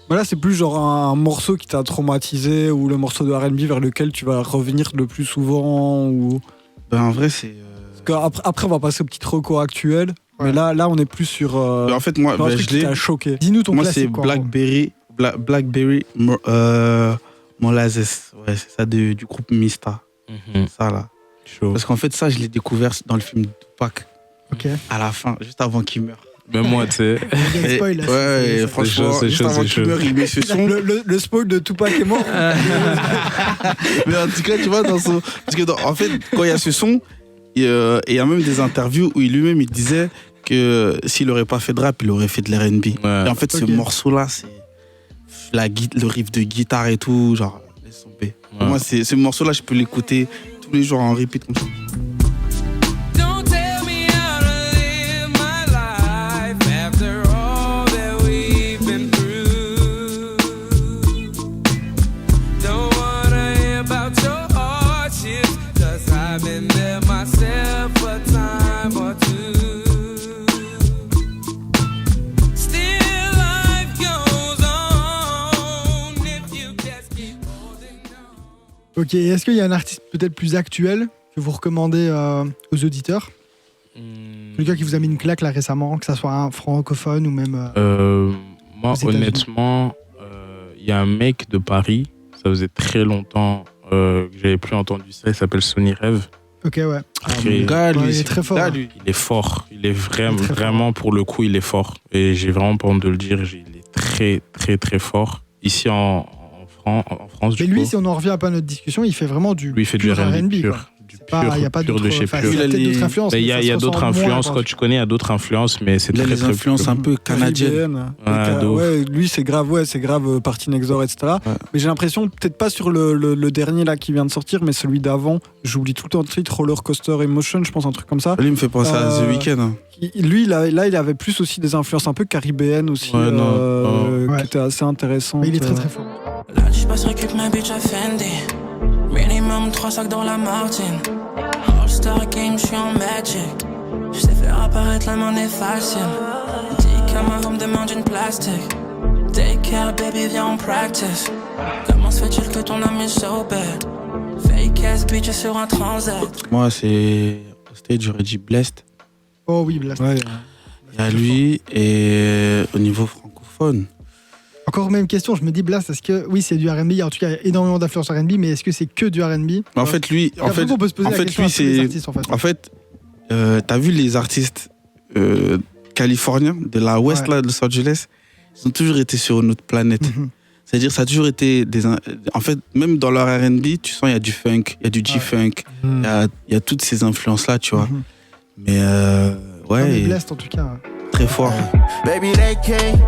Voilà, c'est plus genre un morceau qui t'a traumatisé ou le morceau de R&B vers lequel tu vas revenir le plus souvent ou... en vrai, c'est. Après, on va passer aux petites recos actuelles. Mais là, on est plus sur. En fait, moi, sur un truc je qui l'ai. t'a choqué. Dis-nous ton Moi, c'est classique. quoi, en gros. Blackberry Molasses. Ouais, c'est ça du groupe Mista. Ça, là. Chaud. Parce qu'en fait, ça, je l'ai découvert dans le film Tupac. Ok. À la fin, juste avant qu'il meure. Même moi, tu sais. Il y a un spoil, là, Ouais, c'est- franchement, c'est juste chaud, avant c'est qu'il chaud. meure, il met ce son. Le spoil de Tupac est mort. Mais en tout cas, tu vois, parce que en fait, quand il y a ce son, il y a même des interviews où lui-même il disait que s'il n'aurait pas fait de rap, il aurait fait de l'R&B. Ouais. Et en fait, Ok. ce morceau-là, c'est le riff de guitare et tout, genre, laisse tomber. Pour moi, ce morceau-là, je peux l'écouter tous les jours en repeat comme ça. Don't tell me how to live my life after all that we've been through. Don't wanna hear about your hardships, 'cause I've been there myself a time or two. Still life goes on if you just keep holding on. Ok, et est-ce qu'il y a un artiste peut-être plus actuel que vous recommandez aux auditeurs? Quelqu'un qui vous a mis une claque là récemment, que ça soit un francophone ou même. Moi, Aux États-Unis. honnêtement, il y a un mec de Paris, ça faisait très longtemps que j'avais plus entendu ça, il s'appelle Sonny Rêve. Ok, ouais. Et Gars, Ouais, lui, il est très fort. hein. il est fort, il est Il est très fort. vraiment pour le coup, il est fort. Et j'ai vraiment pas honte de le dire, il est très, très, très fort. Ici en France, Mais du lui, coup, si on en revient un peu à notre discussion, il fait vraiment du. lui, il fait du pur R&B quoi. pur. Du C'est pas- Il n'y a pas pur d'autres. de chez enfin, pur. il y a Il a peut-être les- d'autres influences. Mais il y mais a, ça il y a se d'autres ressent moins, influences, quoi. quand tu connais, il y a d'autres influences, mais c'est Il a très, les très influences un peu canadiennes. Ouais, de ouf. Ouais, lui, c'est grave Party Next Door, etc. Ouais. Mais j'ai l'impression, peut-être pas sur le dernier là qui vient de sortir, mais celui d'avant, j'oublie tout le temps le titre, Roller Coaster Emotion, je pense, un truc comme ça. Lui, il me fait penser à The Weeknd. hein. Lui, là, il avait plus aussi des influences un peu caribéennes aussi, Ouais, non. Ouais. qui étaient assez intéressantes. Mais il est très très fort. Lundi, je passe récup ma bitch à Fendi. Minimum 3 sacs dans la Martine. All-Star Game, je suis en Magic. Je sais faire apparaître la monnaie facile. Dis qu'à ma femme demande une plastique. Take care, baby, viens en practice. Comment se fait-il que ton ami est so bad? Fake ass bitch sur un transat. Moi, c'est. Au stage, j'aurais dit Blessed. Oh oui, Blast. Ouais. Il y a lui, et au niveau francophone. Encore même question, je me dis Blast, est-ce que oui c'est du R&B, en tout cas il y a énormément d'influence R&B, mais est-ce que c'est que du R&B? En fait, lui, Et après, on peut se poser la question lui, à tous les c'est. artistes, en fait. En fait, t'as vu les artistes californiens de la West, Ouais. là, de Los Angeles, ils ont toujours été sur une autre planète. Mhm. C'est-à-dire, ça a toujours été en fait, même dans leur R&B, tu sens, il y a du funk, il y a du G-funk, il y a toutes ces influences-là, tu vois. Mhm. Mais Non, mais ouais, Blast en tout cas. très fort. Baby, they can't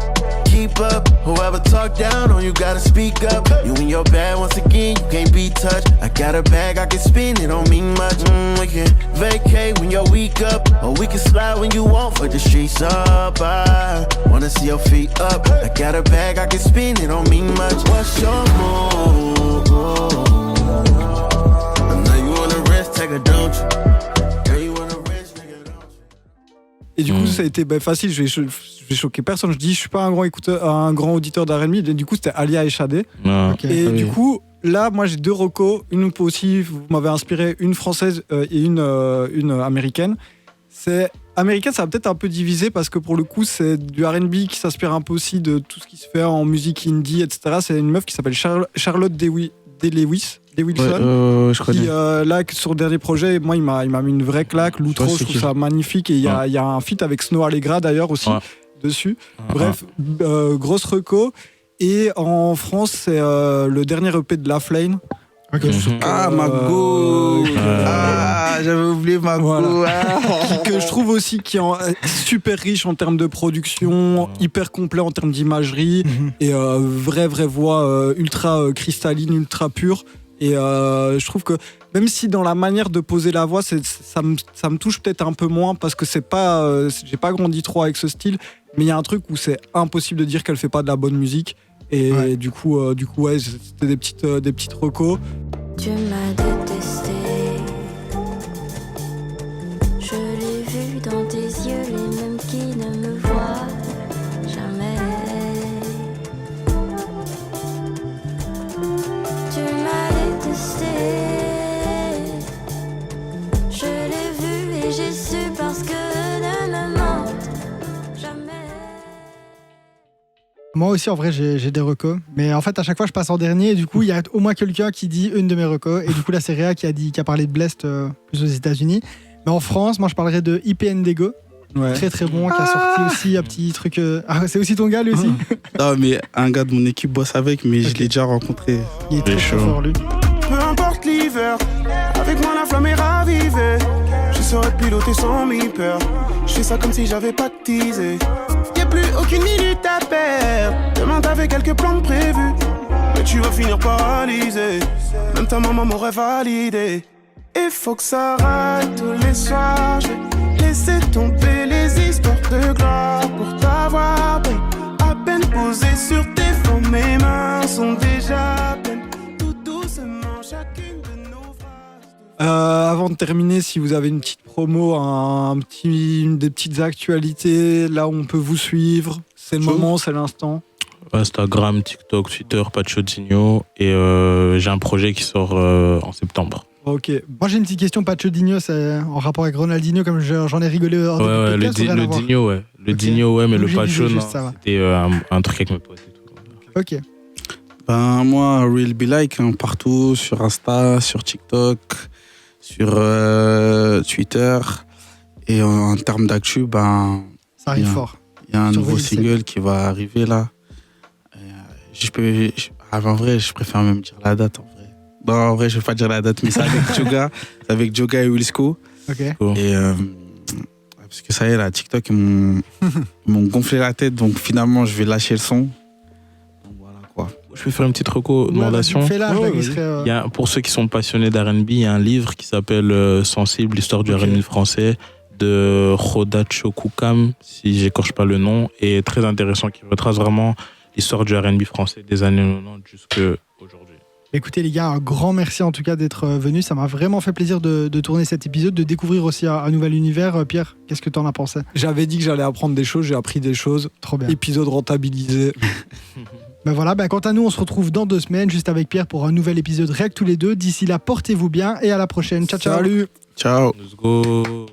keep up. Whoever talk down on you gotta speak up. You in your bag once again, you can't be touched. I got a bag, I can spin, it don't mean much. We can vacate when you're weak up, or we can slide when you want. Put the streets up, I wanna see your feet up. I got a bag, I can spin, it don't mean much. What's your move? I know you wanna rest, take a don't you? Girl, you wanna rest, nigga, don't you? Et du coup, ça a été facile, je vais choquer personne. Je dis, je suis pas un grand auditeur d'R&B. Et du coup, c'était Alia et Shadé. Non. Ok. Et oui. du coup, là, moi, j'ai deux recos. Une aussi, vous m'avez inspiré, une française et une américaine. C'est américaine, ça va peut-être un peu divisé parce que pour le coup, c'est du R&B qui s'inspire un peu aussi de tout ce qui se fait en musique indie, etc. C'est une meuf qui s'appelle Charlotte Day Lewis. des Wilson. Je connais. Qui, là, sur le dernier projet, moi, il m'a mis une vraie claque. L'outro, je trouve ça magnifique. Et il y a un feat avec Snow Allegra, d'ailleurs, aussi, dessus. Bref, grosse reco. Et en France, c'est le dernier EP de La Flame. Okay. Mago. J'avais oublié Mago. Voilà. Que je trouve aussi qui est super riche en termes de production, hyper complet en termes d'imagerie, et vraie voix ultra cristalline, ultra pure. Et je trouve que même si dans la manière de poser la voix, ça me touche peut-être un peu moins parce que c'est pas, j'ai pas grandi trop avec ce style, mais il y a un truc où c'est impossible de dire qu'elle fait pas de la bonne musique. Et du coup, ouais, c'était des petites recos. Tu m'as détesté. Je l'ai vu dans tes yeux, les mêmes qui ne me voient jamais. Tu m'as détesté. Je l'ai vu et j'ai su parce que ne me mente jamais. Moi aussi, en vrai, j'ai des recos. Mais en fait, à chaque fois, je passe en dernier. Et du coup, il y a au moins quelqu'un qui dit une de mes recos. Et du coup, là, c'est Réa qui a parlé de Blest plus aux États-Unis. Mais en France, moi, je parlerais de IP Ndego. Ouais. Très, très bon, qui a sorti aussi un petit truc. Ah, c'est aussi ton gars, lui aussi? Non, mais un gars de mon équipe bosse avec, mais je l'ai déjà rencontré. Il est très fort, lui. Peu importe l'hiver, avec moi, la flamme est ravivée. Je saurais piloter sans mi-peur. Je fais ça comme si j'avais pas teasé. Y'a plus aucune minute à perdre. Demain t'avais quelques plans de prévus, mais tu vas finir paralysé. Même ta maman m'aurait validé. Et faut que ça arrête tous les soirs. J'ai laissé tomber les histoires de gloire pour t'avoir pris. À peine posé sur tes flancs, mes mains sont déjà pleines. Tout doucement, chacune de nos phrases. Avant de terminer, si vous avez une petite promo, des petites actualités, là où on peut vous suivre, c'est le moment, c'est l'instant. Instagram, TikTok, Twitter, Pachodinho, et j'ai un projet qui sort en septembre. Ok. Moi j'ai une petite question, Pachodinho, c'est en rapport avec Ronaldinho, comme j'en ai rigolé hors ouais, podcast, le Digno, ouais. Le Digno, ouais, mais le Pacho, non. C'était un truc avec mes potes et tout. Ok. Ben, moi, Real Be Like, partout, sur Insta, sur TikTok, sur Twitter. Et en termes d'actu, ben. Ça arrive fort. Il y a un nouveau single qui va arriver là. En vrai, je préfère même dire la date en vrai. Non, en vrai, je vais pas dire la date, mais c'est avec Joga. C'est avec Joga et Wilsco. Ok. Et parce que ça y est, là, TikTok, ils m'ont gonflé la tête, donc finalement, je vais lâcher le son. Donc voilà quoi. Je vais faire une petite recommandation. Pour ceux qui sont passionnés d'R&B, il y a un livre qui s'appelle Sensible, l'histoire du R&B français, de Roda Chokukam, si j'écorche pas le nom, et très intéressant, qui retrace vraiment l'histoire du R&B français des années 90 jusqu'à aujourd'hui. Écoutez les gars, un grand merci en tout cas d'être venus. Ça m'a vraiment fait plaisir de tourner cet épisode, de découvrir aussi un nouvel univers. Pierre, qu'est-ce que t'en as pensé? J'avais dit que j'allais apprendre des choses, j'ai appris des choses. Trop bien. Épisode rentabilisé. Ben voilà, quant à nous, on se retrouve dans 2 semaines, juste avec Pierre pour un nouvel épisode React tous les deux. D'ici là, portez-vous bien et à la prochaine. Ciao, ciao. Salut. Ciao. Let's go.